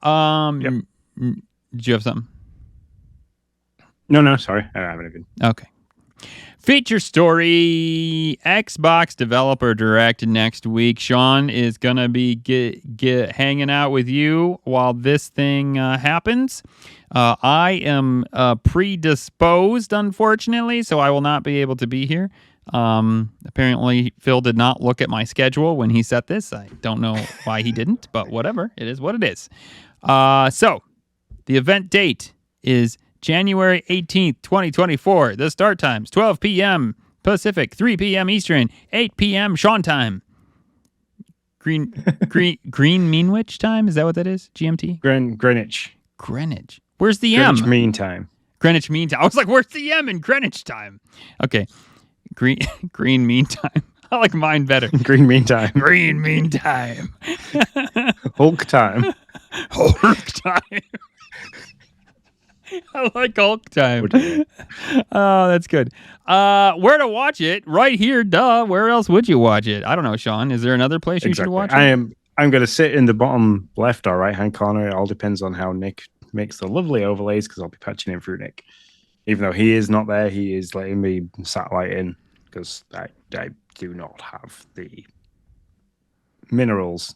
Yep. Did you have something? No, sorry. I haven't even. Okay. Feature story Xbox Developer Direct next week. Sean is going to be hanging out with you while this thing happens. I am predisposed, unfortunately, so I will not be able to be here. Apparently, Phil did not look at my schedule when he set this. I don't know why he didn't, but whatever. It is what it is. So, the event date is January 18th, 2024. The start times, 12 p.m. Pacific, 3 p.m. Eastern, 8 p.m. Sean time. Green Meanwich time? Is that what that is? GMT? Greenwich. Where's the M? Greenwich Mean Time. Greenwich Mean Time. I was like, where's the M in Greenwich time? Okay. Green Mean Time. I like mine better. Green Mean Time. Green Mean Time. Hulk time. Hulk time. I like Hulk time. Oh, that's good. Where to watch it? Right here, duh. Where else would you watch it? I don't know, Sean. Is there another place you should watch it? I'm going to sit in the bottom left or right hand corner. It all depends on how Nick makes the lovely overlays, because I'll be patching in through Nick. Even though he is not there, he is letting me satellite in, because I do not have the minerals.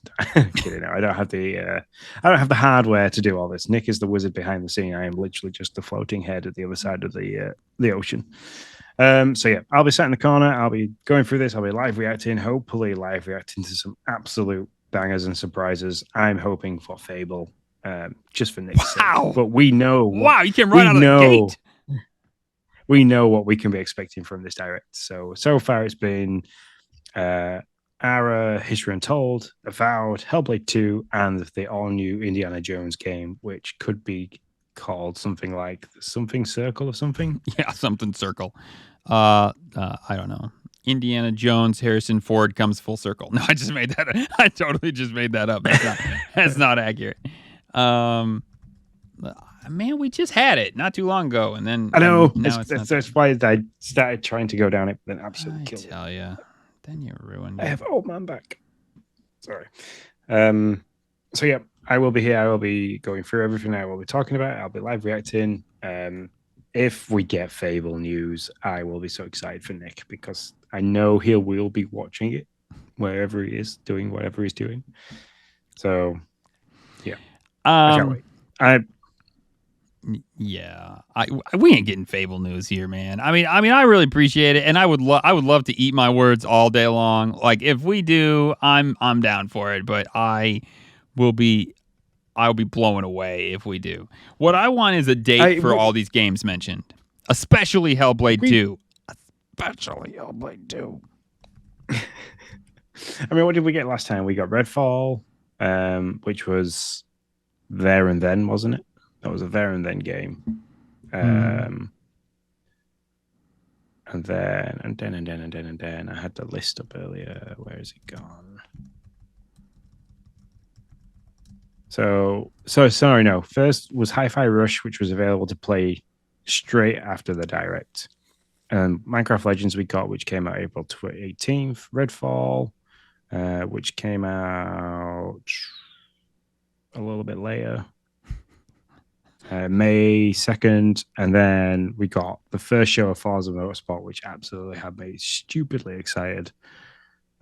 Kidding. I don't have the hardware to do all this. Nick is the wizard behind the scene. I am literally just the floating head at the other side of the ocean. So yeah, I'll be sat in the corner. I'll be going through this. I'll be live reacting, hopefully live reacting to some absolute bangers and surprises. I'm hoping for Fable, just for Nick's sake. But we know. Wow, you came right out of the gate. We know what we can be expecting from this direct. So far it's been Ara, History Untold, Avowed, Hellblade 2, and the all-new Indiana Jones game, which could be called something like something Circle or something. Yeah, something Circle. I don't know. Indiana Jones, Harrison Ford comes full circle. No, I just made that up. I totally just made that up. That's not accurate. Man, we just had it not too long ago, and then I know that's why I started trying to go down it, but then absolutely killed it. I tell you, then you ruined it. I have old man back. Sorry. So yeah, I will be here. I will be going through everything I will be talking about. I'll be live reacting. If we get Fable news, I will be so excited for Nick, because I know he will be watching it wherever he is, doing whatever he's doing. So yeah, I can't wait. We ain't getting Fable news here, man. I mean, I really appreciate it, and I would love to eat my words all day long. Like, if we do, I'm down for it. But I'll be blown away if we do. What I want is a date for all these games mentioned, especially Hellblade 2. Especially Hellblade 2. I mean, what did we get last time? We got Redfall, which was there and then, wasn't it? That was a there and then game. And then I had the list up earlier. Where is it gone? So sorry, no. First was Hi-Fi Rush, which was available to play straight after the direct. And Minecraft Legends we got, which came out April 18th. Redfall, which came out a little bit later. May 2nd, and then we got the first show of Forza Motorsport, which absolutely had me stupidly excited.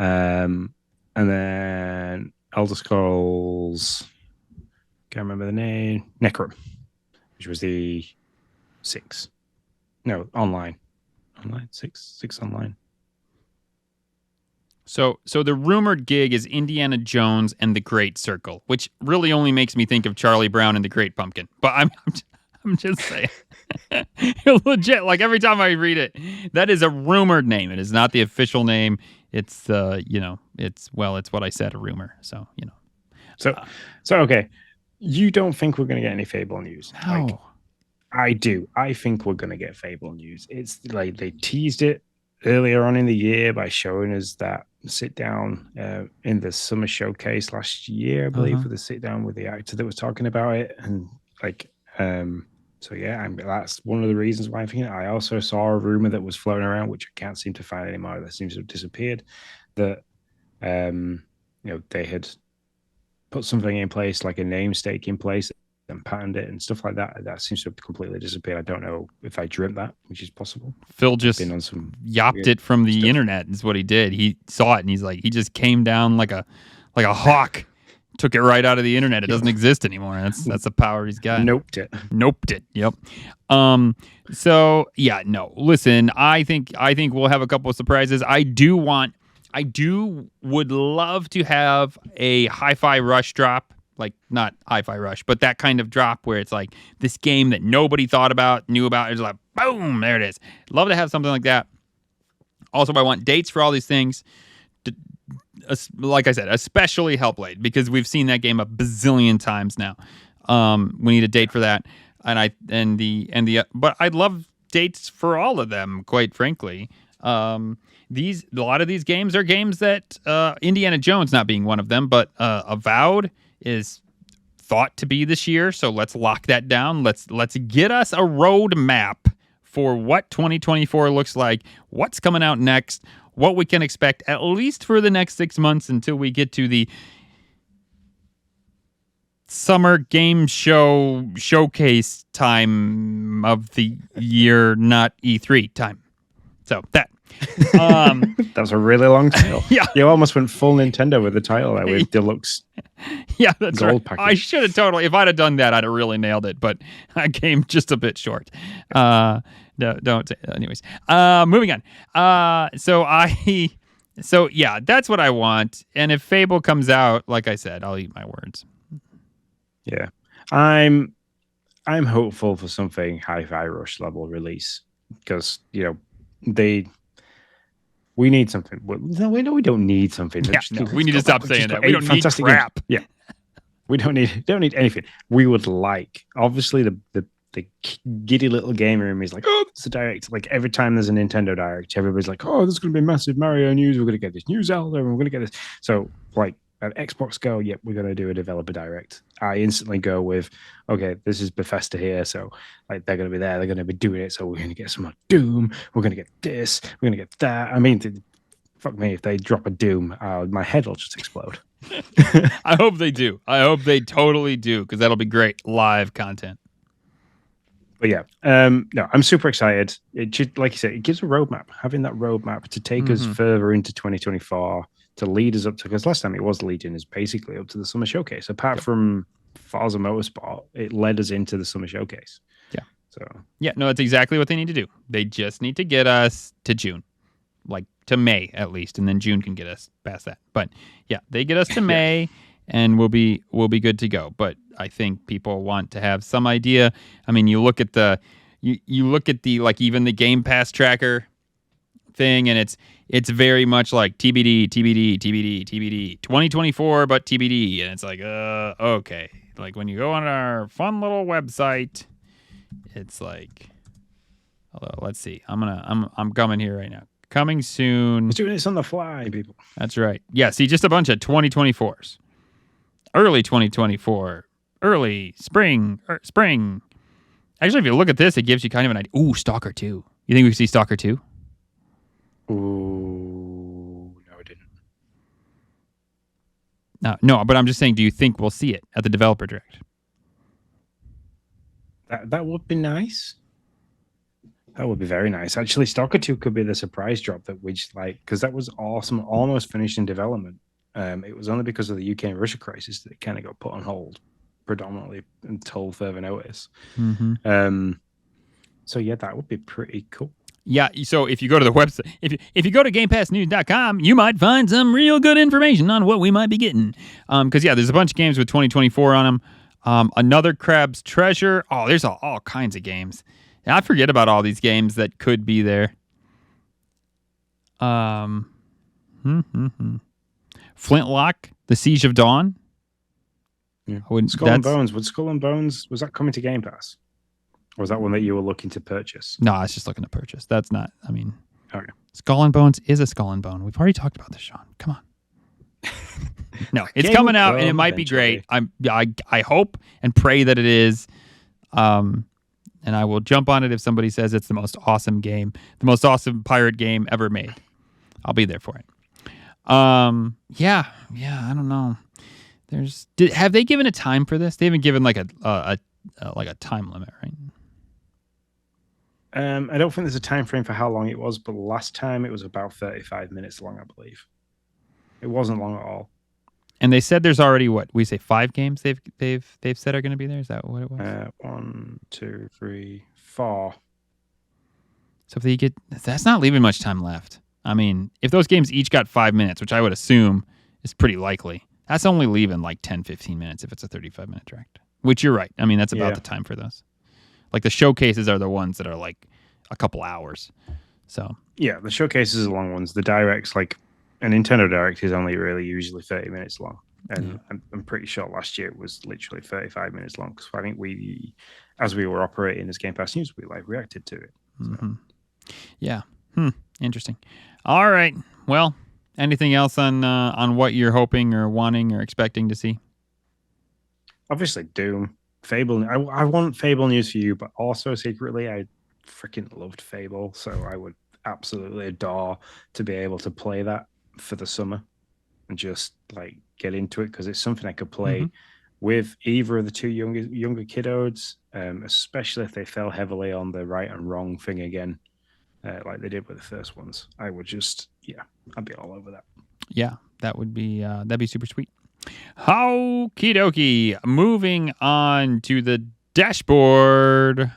And then Elder Scrolls, can't remember the name, Necrom, which was the 6. No, online, 6 online. So the rumored gig is Indiana Jones and the Great Circle, which really only makes me think of Charlie Brown and the Great Pumpkin. But I'm just saying, legit. Like, every time I read it, that is a rumored name. It is not the official name. It's it's what I said, a rumor. So So okay, you don't think we're going to get any Fable news? No, like, I do. I think we're going to get Fable news. It's like they teased it earlier on in the year by showing us that sit down in the summer showcase last year, I believe, with the sit down with the actor that was talking about it. And like, so yeah, that's one of the reasons why I'm thinking. I also saw a rumor that was floating around, which I can't seem to find anymore, that seems to have disappeared, that they had put something in place, like a name stake in place, and patterned it and stuff like that. That seems to have completely disappeared. I don't know if I dreamt that, which is possible. Phil just yapped it from the internet is what he did. He saw it and he's like, he just came down like a hawk, took it right out of the internet. It doesn't exist anymore. That's the power he's got. Noped it. Yep. So yeah, no. Listen, I think we'll have a couple of surprises. I would love to have a Hi-Fi Rush drop, like not Hi-Fi Rush, but that kind of drop where it's like this game that nobody knew about. It's like, boom, there it is. Love to have something like that. Also, I want dates for all these things. Like I said, especially Hellblade, because we've seen that game a bazillion times now. We need a date for that, but I'd love dates for all of them, quite frankly. A lot of these games are games that Indiana Jones not being one of them, but Avowed is thought to be this year. So let's lock that down. Let's get us a roadmap for what 2024 looks like, what's coming out next, what we can expect at least for the next 6 months until we get to the summer game showcase time of the year, not E3 time. So that. That was a really long title. Yeah, you almost went full Nintendo with the title there, with deluxe. Yeah, that's gold right. package. I should have totally. If I'd have done that, I'd have really nailed it. But I came just a bit short. No, don't say. Anyways, moving on. So yeah, that's what I want. And if Fable comes out, like I said, I'll eat my words. Yeah, I'm hopeful for something Hi-Fi Rush level release, because we need something. No, we don't need something. Yeah, we need to stop saying that. We don't need crap. Games. Yeah, we don't need anything. We would like, obviously, the giddy little gamer in me is like, oh, it's a direct. Like every time there's a Nintendo Direct, everybody's like, oh, there's going to be massive Mario news. We're going to get this new Zelda, and we're going to get this. So like at Xbox go, yep, we're going to do a developer direct. I instantly go with, okay, this is Bethesda here, so like they're going to be there, they're going to be doing it, so we're going to get some more Doom, we're going to get this, we're going to get that. I mean, fuck me, if they drop a Doom, my head will just explode. I hope they do. I hope they totally do, because that'll be great live content. But yeah, no, I'm super excited. It should, like you said, it gives a roadmap. Having that roadmap to take us further into 2024, to lead us up to, because last time it was leading us basically up to the Summer Showcase. Apart from Forza Motorsport, it led us into the Summer Showcase. Yeah. So yeah, no, that's exactly what they need to do. They just need to get us to June, like to May at least, and then June can get us past that. But yeah, they get us to May, and we'll be good to go. But I think people want to have some idea. I mean, you look at the like even the Game Pass tracker thing, and it's very much like TBD 2024, but TBD, and it's like okay. Like when you go on our fun little website, it's like, let's see. I'm coming here right now. Coming soon. It's doing this on the fly, people. That's right. Yeah. See, just a bunch of 2024s. Early 2024. Early spring. Spring. Actually, if you look at this, it gives you kind of an idea. Ooh, Stalker 2. You think we can see Stalker 2? Ooh, no, I didn't. No, but I'm just saying, do you think we'll see it at the Developer Direct? That would be nice. That would be very nice. Actually, Stalker 2 could be the surprise drop that we just like, because that was awesome, almost finished in development. It was only because of the UK and Russia crisis that it kind of got put on hold, predominantly until further notice. So yeah, that would be pretty cool. Yeah, so if you go to the website, if you go to GamePassNews.com, you might find some real good information on what we might be getting. Because yeah, there's a bunch of games with 2024 on them. Another Crab's Treasure. Oh, there's all kinds of games. And I forget about all these games that could be there. Flintlock, The Siege of Dawn. Yeah. Skull and Bones. Was Skull and Bones, was that coming to Game Pass? Or was that one that you were looking to purchase? No, I was just looking to purchase. That's not, I mean, okay. Skull and Bones is a Skull and Bone. We've already talked about this, Sean. Come on. No, it's coming out and it might be great. I hope and pray that it is. And I will jump on it if somebody says it's the most awesome game, the most awesome pirate game ever made. I'll be there for it. Yeah, I don't know. Have they given a time for this? They haven't given like a time limit, right? I don't think there's a time frame for how long it was, but last time it was about 35 minutes long, I believe. It wasn't long at all. And they said there's already what we say 5 games they've said are going to be there. Is that what it was? 1, 2, 3, 4. So if they get, that's not leaving much time left. I mean, if those games each got 5 minutes, which I would assume is pretty likely, that's only leaving like 10, 15 minutes if it's a 35-minute direct. Which you're right. I mean, that's about the time for those. Like the showcases are the ones that are like a couple hours. So yeah, the showcases are long ones. The directs, like a Nintendo Direct, is only really usually 30 minutes long. And I'm pretty sure last year it was literally 35 minutes long. Because I think as we were operating as Game Pass News, we like reacted to it. So. Mm-hmm. Yeah. Interesting. All right. Well, anything else on what you're hoping or wanting or expecting to see? Obviously, Doom. Fable. I want Fable news for you, but also secretly, I freaking loved Fable. So I would absolutely adore to be able to play that for the summer and just like get into it because it's something I could play with either of the two younger kiddos, especially if they fell heavily on the right and wrong thing again, like they did with the first ones. I would just, I'd be all over that. Yeah, that'd be super sweet. Okie dokie. Moving on to the dashboard.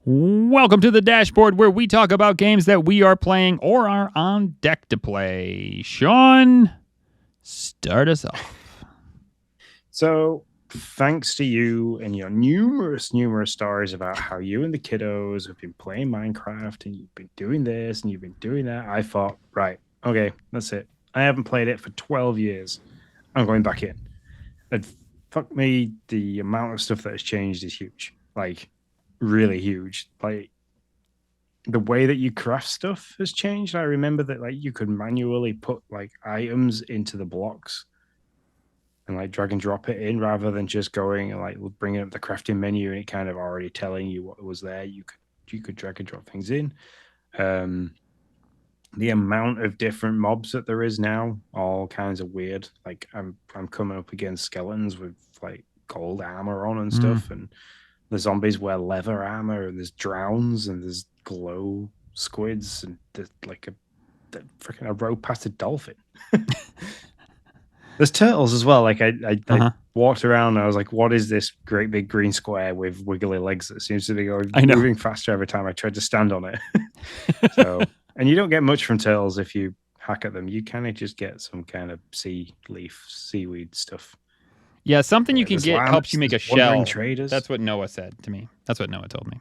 Welcome to the dashboard where we talk about games that we are playing or are on deck to play. Sean, start us off. So, thanks to you and your numerous stories about how you and the kiddos have been playing Minecraft and you've been doing this and you've been doing that, I thought, right, okay, that's it. I haven't played it for 12 years. I'm going back in. And fuck me, the amount of stuff that has changed is huge. Like, really huge. Like, the way that you craft stuff has changed. I remember that like you could manually put like items into the blocks and like drag and drop it in rather than just going and like bringing up the crafting menu and it kind of already telling you what was there. You could drag and drop things in. The amount of different mobs that there is now, all kinds of weird. Like I'm coming up against skeletons with like gold armor on and stuff, and the zombies wear leather armor, and there's drowns and there's glow squids, and there's like a freaking road past a dolphin. There's turtles as well. Like I walked around and I was like, what is this great big green square with wiggly legs that seems to be moving faster every time I tried to stand on it? So, and you don't get much from turtles if you hack at them. You kind of just get some kind of seaweed stuff. Yeah, something you can get helps you make a shell. Traders. That's what Noah said to me. That's what Noah told me.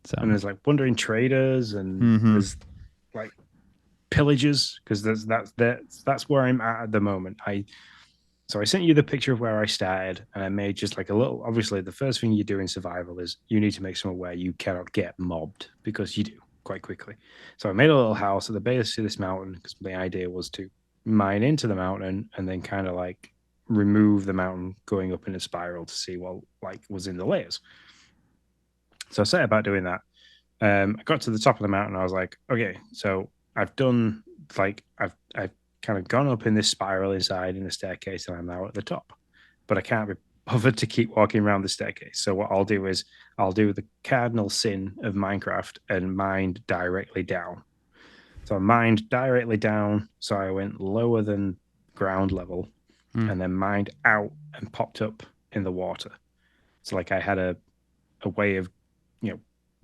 So, and there's like wandering traders and there's like pillagers because that's where I'm at the moment. So I sent you the picture of where I started and I made just like a little, obviously the first thing you do in survival is you need to make somewhere where you cannot get mobbed because you do quite quickly. So I made a little house at the base of this mountain because the idea was to mine into the mountain and then kind of like remove the mountain going up in a spiral to see what like was in the layers. So I set about doing that. I got to the top of the mountain. I was like, okay, so I've done like I've kind of gone up in this spiral inside in the staircase, and I'm now at the top. But I can't be bothered to keep walking around the staircase. So what I'll do is I'll do the cardinal sin of Minecraft and mine directly down. So I mined directly down. So I went lower than ground level, and then mined out and popped up in the water. So like I had a way of,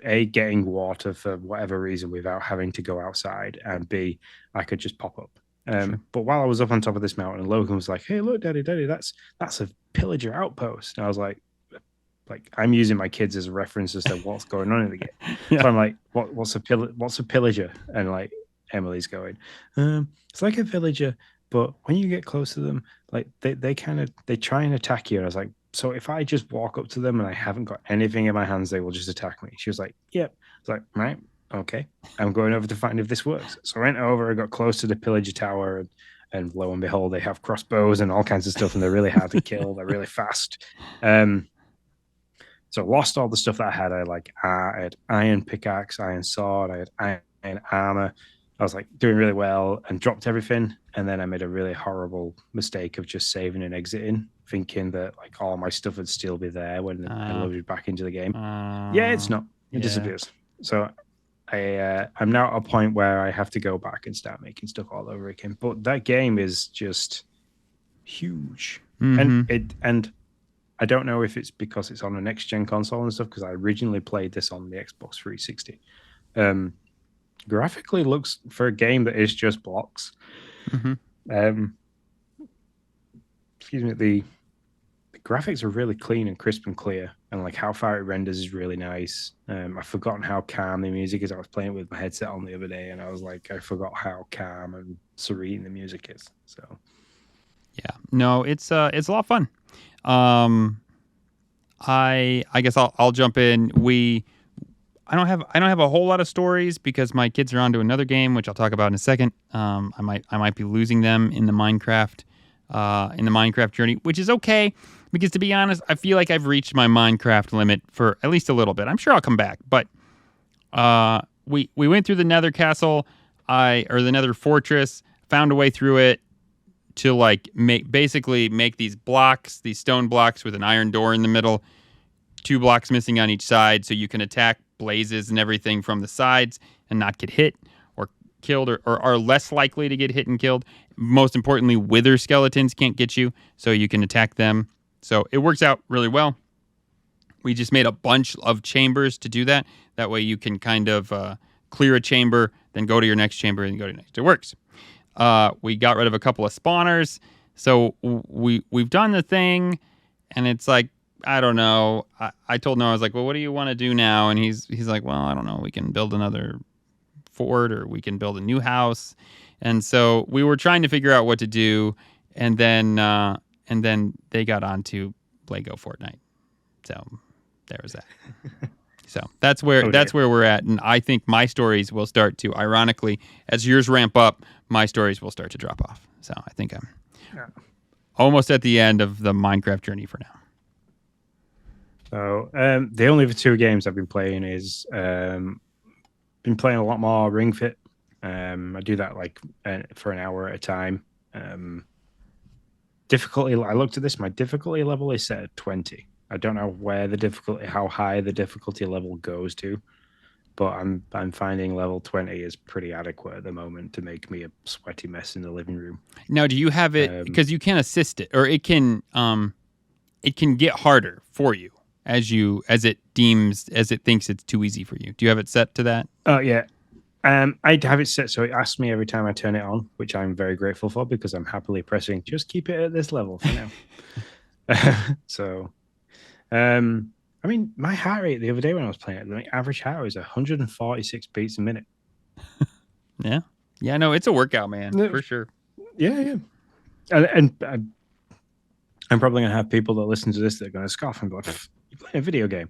A, getting water for whatever reason without having to go outside, and B, I could just pop up. But while I was up on top of this mountain, Logan was like, "Hey, look, Daddy, that's a pillager outpost." And I was like I'm using my kids as a reference as to what's going on in the game. So I'm like, what's a pillager? And like Emily's going, it's like a villager, but when you get close to them, like they try and attack you. And I was like, so if I just walk up to them and I haven't got anything in my hands, they will just attack me. She was like, yep. I was like, right, okay. I'm going over to find if this works. So I went over, I got close to the pillager tower, and lo and behold, they have crossbows and all kinds of stuff, and they're really hard to kill. They're really fast. So I lost all the stuff that I had. I had iron pickaxe, iron sword, I had iron armor. I was like doing really well and dropped everything. And then I made a really horrible mistake of just saving and exiting, thinking that like all my stuff would still be there when I loaded back into the game. Yeah, it's not. It disappears. So I'm now at a point where I have to go back and start making stuff all over again. But that game is just huge, and I don't know if it's because it's on a next gen console and stuff. Because I originally played this on the Xbox 360. Graphically, looks for a game that is just blocks. Excuse me. The graphics are really clean and crisp and clear, and like how far it renders is really nice. I've forgotten how calm the music is. I was playing it with my headset on the other day, and I was like, I forgot how calm and serene the music is. So, yeah, no, it's a lot of fun. I guess I'll jump in. I don't have a whole lot of stories because my kids are on to another game, which I'll talk about in a second. I might be losing them in the Minecraft journey, which is okay because, to be honest, I feel like I've reached my Minecraft limit for at least a little bit. I'm sure I'll come back, but we went through the Nether Castle, or the Nether Fortress, found a way through it to like make these blocks, these stone blocks with an iron door in the middle, 2 blocks missing on each side, so you can attack blazes and everything from the sides and not get hit or killed, or are less likely to get hit and killed. Most importantly, wither skeletons can't get you, so you can attack them. So it works out really well. We just made a bunch of chambers to do that. That way you can kind of clear a chamber, then go to your next chamber and go to your next. It works. We got rid of a couple of spawners. So we've done the thing, and it's like, I don't know. I told Noah, I was like, well, what do you want to do now? And he's like, well, I don't know. We can build another fort, or we can build a new house. And so we were trying to figure out what to do. And then they got onto Lego Fortnite. So there was that. So that's where we're at. And I think my stories will start to, ironically, as yours ramp up, my stories will start to drop off. So I think I'm almost at the end of the Minecraft journey for now. So the only other 2 games I've been playing is been playing a lot more Ring Fit. I do that like for an hour at a time. Difficulty. I looked at this. My difficulty level is set at 20. I don't know how high the difficulty level goes to, but I'm finding level 20 is pretty adequate at the moment to make me a sweaty mess in the living room. Now, do you have it because you can assist it, or it can get harder for you as it thinks it's too easy for you? Do you have it set to that? Oh yeah. I have it set so it asks me every time I turn it on, which I'm very grateful for because I'm happily pressing just keep it at this level for now. So I mean, my heart rate the other day when I was playing it, the average heart rate is 146 beats a minute. Yeah, no, it's a workout, man, for sure. Yeah. And I'm probably gonna have people that listen to this that are gonna scoff and go, "You're playing a video game.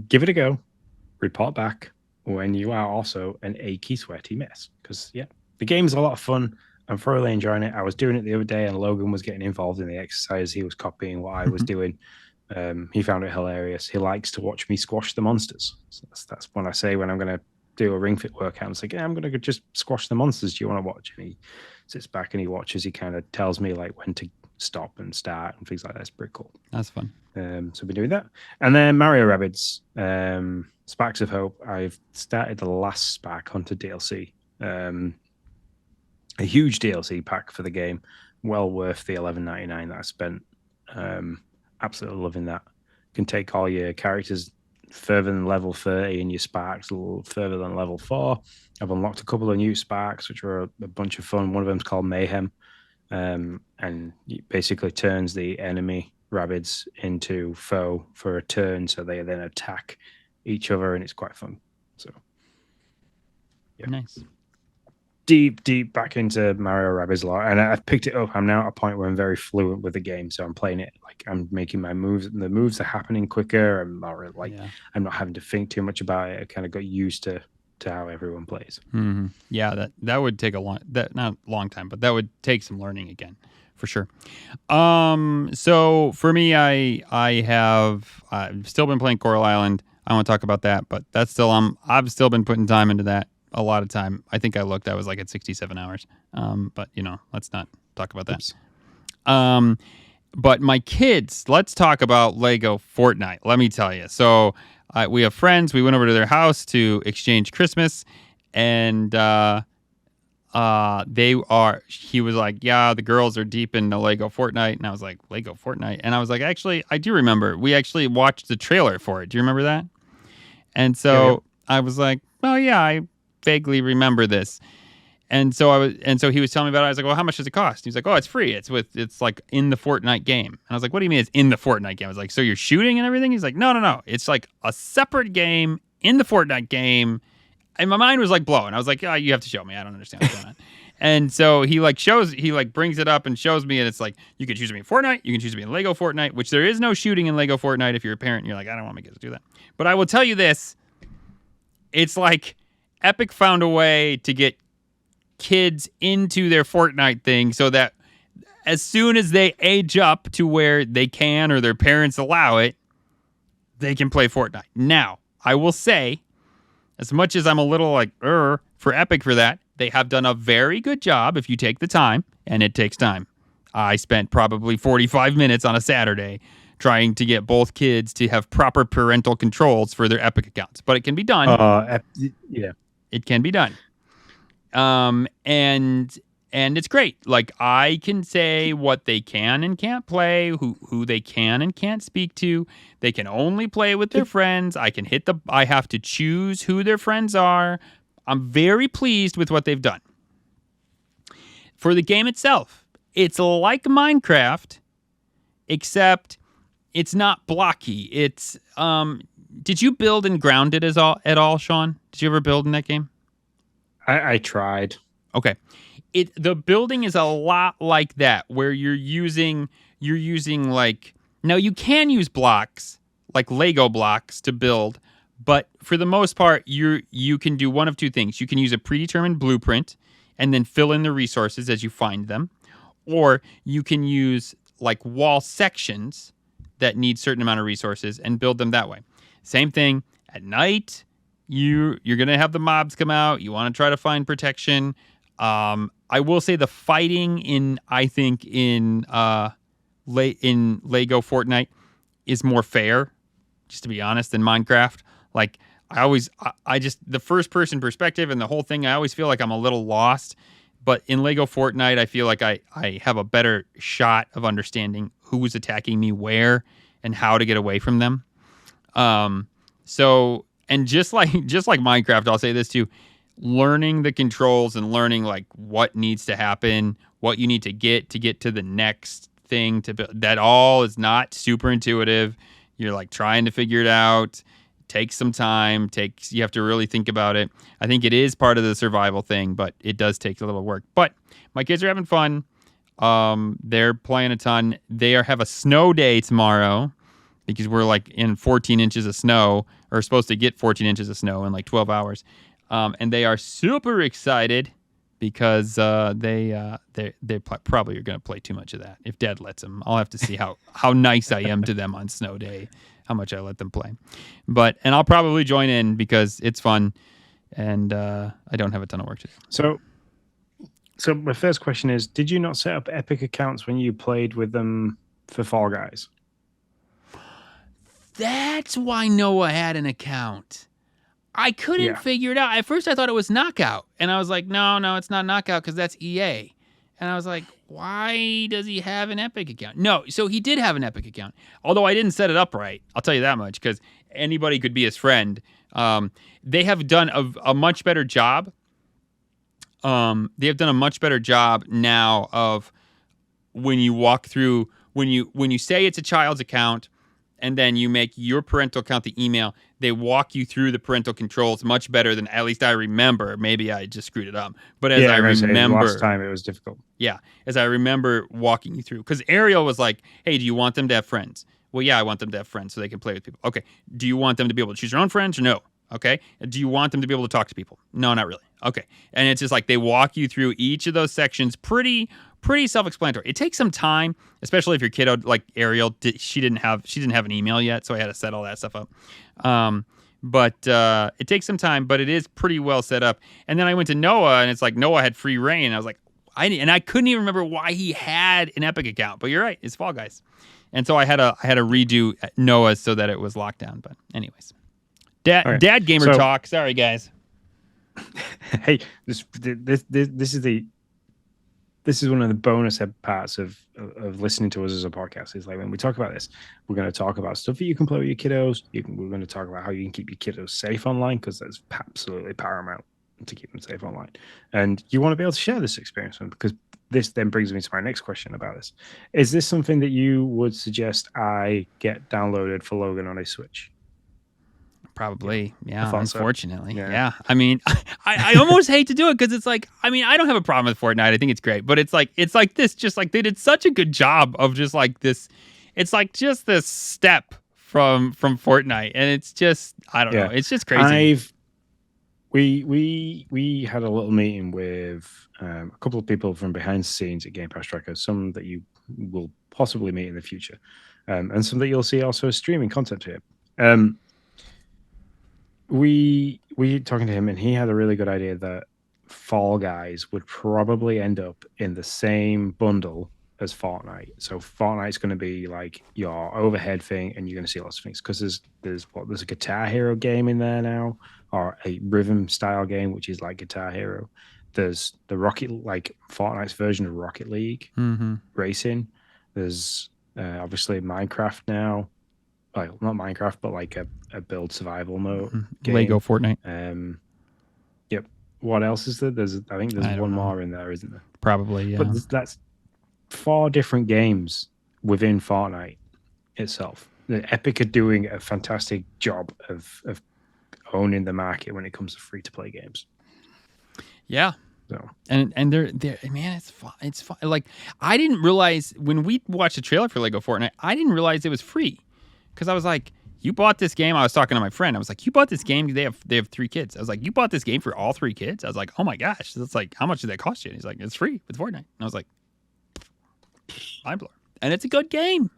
Give it a go. Report back when you are also an achy, sweaty mess." Because the game's a lot of fun. I'm thoroughly enjoying it. I was doing it the other day, and Logan was getting involved in the exercise. He was copying what I was doing. He found it hilarious. He likes to watch me squash the monsters. So that's when I say when I'm going to do a Ring Fit workout, I'm like, I'm going to just squash the monsters. Do you want to watch? And he sits back and he watches. He kind of tells me like when to stop and start and things like that. It's pretty cool. That's fun. So we're doing that. And then Mario Rabbids, Sparks of Hope. I've started the last Spark Hunter DLC. A huge DLC pack for the game. Well worth the $11.99 that I spent. Absolutely loving that. You can take all your characters further than level 30 and your Sparks a little further than level 4. I've unlocked a couple of new Sparks, which are a bunch of fun. One of them's called Mayhem. And it basically turns the enemy Rabbids into foe for a turn, so they then attack each other, and it's quite fun. So, yeah. Nice. Deep back into Mario Rabbids lore, and I've picked it up. I'm now at a point where I'm very fluent with the game, so I'm playing it like I'm making my moves, and the moves are happening quicker. I'm not having to think too much about it. I kind of got used to how everyone plays. Mm-hmm. Yeah, that would take not a long time, but that would take some learning again, for sure. So for me, I've still been playing Coral Island. I won't talk about that, but that's still I've still been putting time into that. A lot of time. I think I was like at 67 hours. But let's not talk about that. Oops. But my kids, let's talk about Lego Fortnite. Let me tell you. So we have friends. We went over to their house to exchange Christmas, and he was like, yeah, the girls are deep into Lego Fortnite. And I was like, Lego Fortnite? And I was like, actually, I do remember. We actually watched the trailer for it. Do you remember that? And so I was like, oh yeah, I vaguely remember this. And so he was telling me about it. I was like, well, how much does it cost? He's like, oh, it's free. It's like in the Fortnite game. And I was like, what do you mean it's in the Fortnite game? I was like, so you're shooting and everything? He's like, no. It's like a separate game in the Fortnite game. And my mind was like blown. I was like, oh, you have to show me. I don't understand what's going on. And so he brings it up and shows me, and it's like, you can choose to be in Fortnite, you can choose to be in Lego Fortnite, which there is no shooting in Lego Fortnite if you're a parent and you're like, I don't want my kids to do that. But I will tell you this, it's like Epic found a way to get kids into their Fortnite thing so that as soon as they age up to where they can or their parents allow it, they can play Fortnite. Now, I will say, as much as I'm a little like, for Epic for that, they have done a very good job if you take the time, and it takes time. I spent probably 45 minutes on a Saturday trying to get both kids to have proper parental controls for their Epic accounts, but it can be done. Yeah. It can be done. And it's great. Like, I can say what they can and can't play, who they can and can't speak to. They can only play with their friends. I have to choose who their friends are. I'm very pleased with what they've done. For the game itself, it's like Minecraft, except it's not blocky. It's did you build and ground it at all, Sean? Did you ever build in that game? I tried. Okay. The building is a lot like that, where you're using like, now you can use blocks, like Lego blocks to build, but for the most part, you can do one of two things. You can use a predetermined blueprint and then fill in the resources as you find them, or you can use like wall sections that need certain amount of resources and build them that way. Same thing at night. You're gonna have the mobs come out. You want to try to find protection. I will say the fighting in Lego Fortnite is more fair, just to be honest, than Minecraft. Like, I just, the first person perspective and the whole thing, I always feel like I'm a little lost. But in Lego Fortnite, I feel like I have a better shot of understanding who is attacking me where and how to get away from them. So, and just like Minecraft, I'll say this too, learning the controls and learning like what needs to happen, what you need to get to the next thing to build, that all is not super intuitive. You're like trying to figure it out. Takes some time. You have to really think about it. I think it is part of the survival thing, but it does take a little work. But my kids are having fun. They're playing a ton. Have a snow day tomorrow because we're like in 14 inches of snow, or supposed to get 14 inches of snow in like 12 hours. And they are super excited because they probably are going to play too much of that. If Dad lets them, I'll have to see how nice I am to them on snow day, how much I let them play. And I'll probably join in because it's fun, and I don't have a ton of work to do. So my first question is, did you not set up Epic accounts when you played with them for Fall Guys? That's why Noah had an account. I couldn't figure it out. At first, I thought it was Knockout. And I was like, no, it's not Knockout because that's EA. And I was like, why does he have an Epic account? No, so he did have an Epic account. Although I didn't set it up right. I'll tell you that much, because anybody could be his friend. They have done a much better job. They have done a much better job now of when you walk through, when you say it's a child's account, and then you make your parental account the email, they walk you through the parental controls much better than, at least I remember. Maybe I just screwed it up. But as I remember, last time it was difficult. Yeah, as I remember walking you through. Because Ariel was like, hey, do you want them to have friends? Well, yeah, I want them to have friends so they can play with people. Okay. Do you want them to be able to choose their own friends or no? Okay. Do you want them to be able to talk to people? No, not really. Okay. And it's just like they walk you through each of those sections pretty pretty self-explanatory. It takes some time, especially if your kiddo like Ariel. She didn't have an email yet, so I had to set all that stuff up. But it takes some time, but it is pretty well set up. And then I went to Noah, and it's like Noah had free reign. And I was like, I couldn't even remember why he had an Epic account. But you're right, it's Fall Guys, and so I had to redo Noah's so that it was locked down. But anyways, dad gamer talk. Sorry guys. Hey, this is one of the bonus parts of listening to us as a podcast. Is like when we talk about this, we're going to talk about stuff that you can play with your kiddos. We're going to talk about how you can keep your kiddos safe online, because that's absolutely paramount to keep them safe online. And you want to be able to share this experience with them, because this then brings me to my next question about this. Is this something that you would suggest I get downloaded for Logan on a Switch? Probably, yeah. Unfortunately, so. Yeah. I mean, I almost hate to do it, because it's like, I mean, I don't have a problem with Fortnite. I think it's great, but it's like this. Just like they did such a good job of just like this. It's like just this step from Fortnite, and it's just I don't know. It's just crazy. We had a little meeting with a couple of people from behind the scenes at Game Pass Tracker. Some that you will possibly meet in the future, and some that you'll see also streaming content here. We talking to him, and he had a really good idea that Fall Guys would probably end up in the same bundle as Fortnite. So Fortnite's going to be like your overhead thing, and you're going to see lots of things, because there's a Guitar Hero game in there now, or a rhythm style game which is like Guitar Hero. There's the Fortnite's version of Rocket League racing. There's obviously Minecraft now. Like not Minecraft, but like a build survival mode game. Lego Fortnite. Yep. What else is there? I think there's one more in there, isn't there? Probably, yeah. But that's 4 different games within Fortnite itself. The Epic are doing a fantastic job of owning the market when it comes to free to play games. Yeah. So. And they're man, it's fun. It's fun. Like I didn't realize when we watched the trailer for Lego Fortnite, I didn't realize it was free. Because I was like, you bought this game. I was talking to my friend. I was like, you bought this game. They have 3 kids. I was like, you bought this game for all 3 kids? I was like, oh my gosh. That's like, how much did that cost you? And he's like, it's free with Fortnite. And I was like, mind blower. And it's a good game.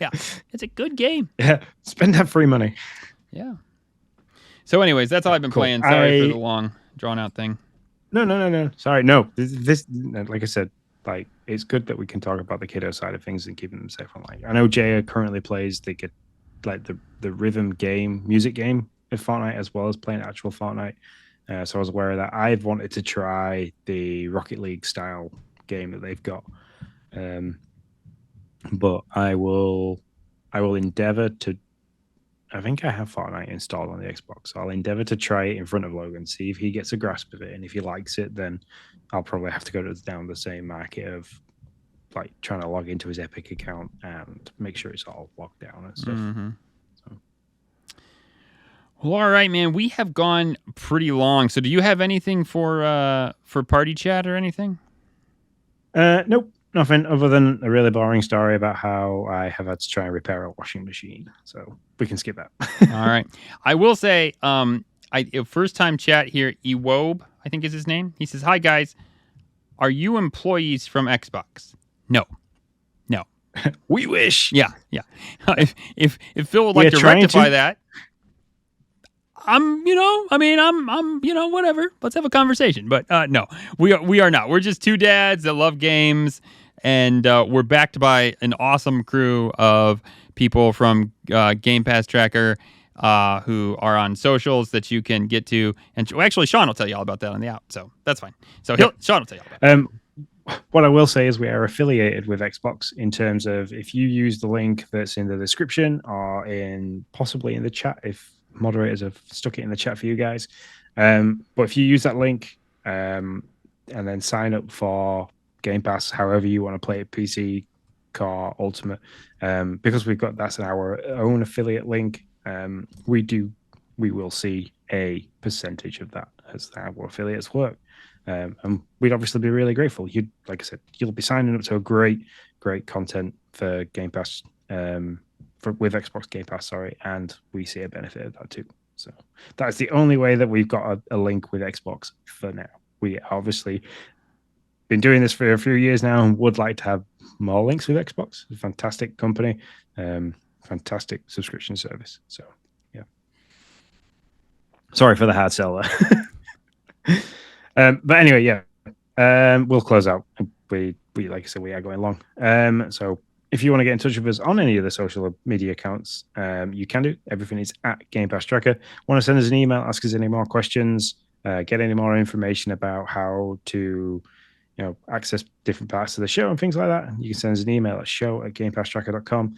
Yeah, it's a good game. Yeah, spend that free money. Yeah. So anyways, that's all I've been playing. Sorry for the long, drawn out thing. No. Sorry. No, this like I said, like it's good that we can talk about the kiddo side of things and keeping them safe online. I know Jaya currently plays the rhythm game, music game of Fortnite, as well as playing actual Fortnite. So I was aware of that. I've wanted to try the Rocket League style game that they've got, but I will endeavor to. I think I have Fortnite installed on the Xbox, so I'll endeavor to try it in front of Logan, see if he gets a grasp of it, and if he likes it, then I'll probably have to go down the same market of like trying to log into his Epic account and make sure it's all locked down and stuff. Mm-hmm. So. Well, all right, man. We have gone pretty long. So, do you have anything for party chat or anything? Nope, nothing other than a really boring story about how I have had to try and repair a washing machine. So we can skip that. All right. I will say, first time chat here, Ewobe, I think is his name. He says, "Hi guys, are you employees from Xbox?" No. We wish. Yeah. If Phil would like to rectify that, I'm whatever. Let's have a conversation. But no, we are not. We're just 2 dads that love games, and we're backed by an awesome crew of people from Game Pass Tracker who are on socials that you can get to. And actually, Sean will tell you all about that on the out. So that's fine. So Sean will tell you all about it. What I will say is we are affiliated with Xbox in terms of if you use the link that's in the description or possibly in the chat, if moderators have stuck it in the chat for you guys. But if you use that link and then sign up for Game Pass, however you want to play it, PC, car, Ultimate, because that's our own affiliate link, we will see a percentage of that as how our affiliates work. And we'd obviously be really grateful. Like I said, you'll be signing up to a great content for Game Pass, with Xbox Game Pass, and we see a benefit of that too. So that's the only way that we've got a link with Xbox for now. We obviously been doing this for a few years now and would like to have more links with Xbox. It's a fantastic company, fantastic subscription service. So, yeah. Sorry for the hard sell there. But anyway, yeah. We'll close out. We like I said, we are going long. So if you want to get in touch with us on any of the social media accounts, you can do. Everything is at Game Pass Tracker. Want to send us an email, ask us any more questions, get any more information about how to, access different parts of the show and things like that, you can send us an email at show@gamepasstracker.com.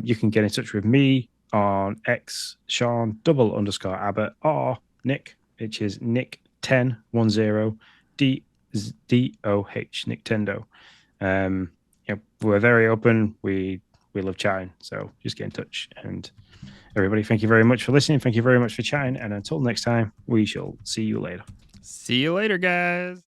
You can get in touch with me on X, Sean_Abbott, or Nick, which is Nick1010 DOH, Nintendo. We're very open. We love chatting, so just get in touch. And everybody, thank you very much for listening. Thank you very much for chatting. And until next time, we shall see you later. See you later, guys.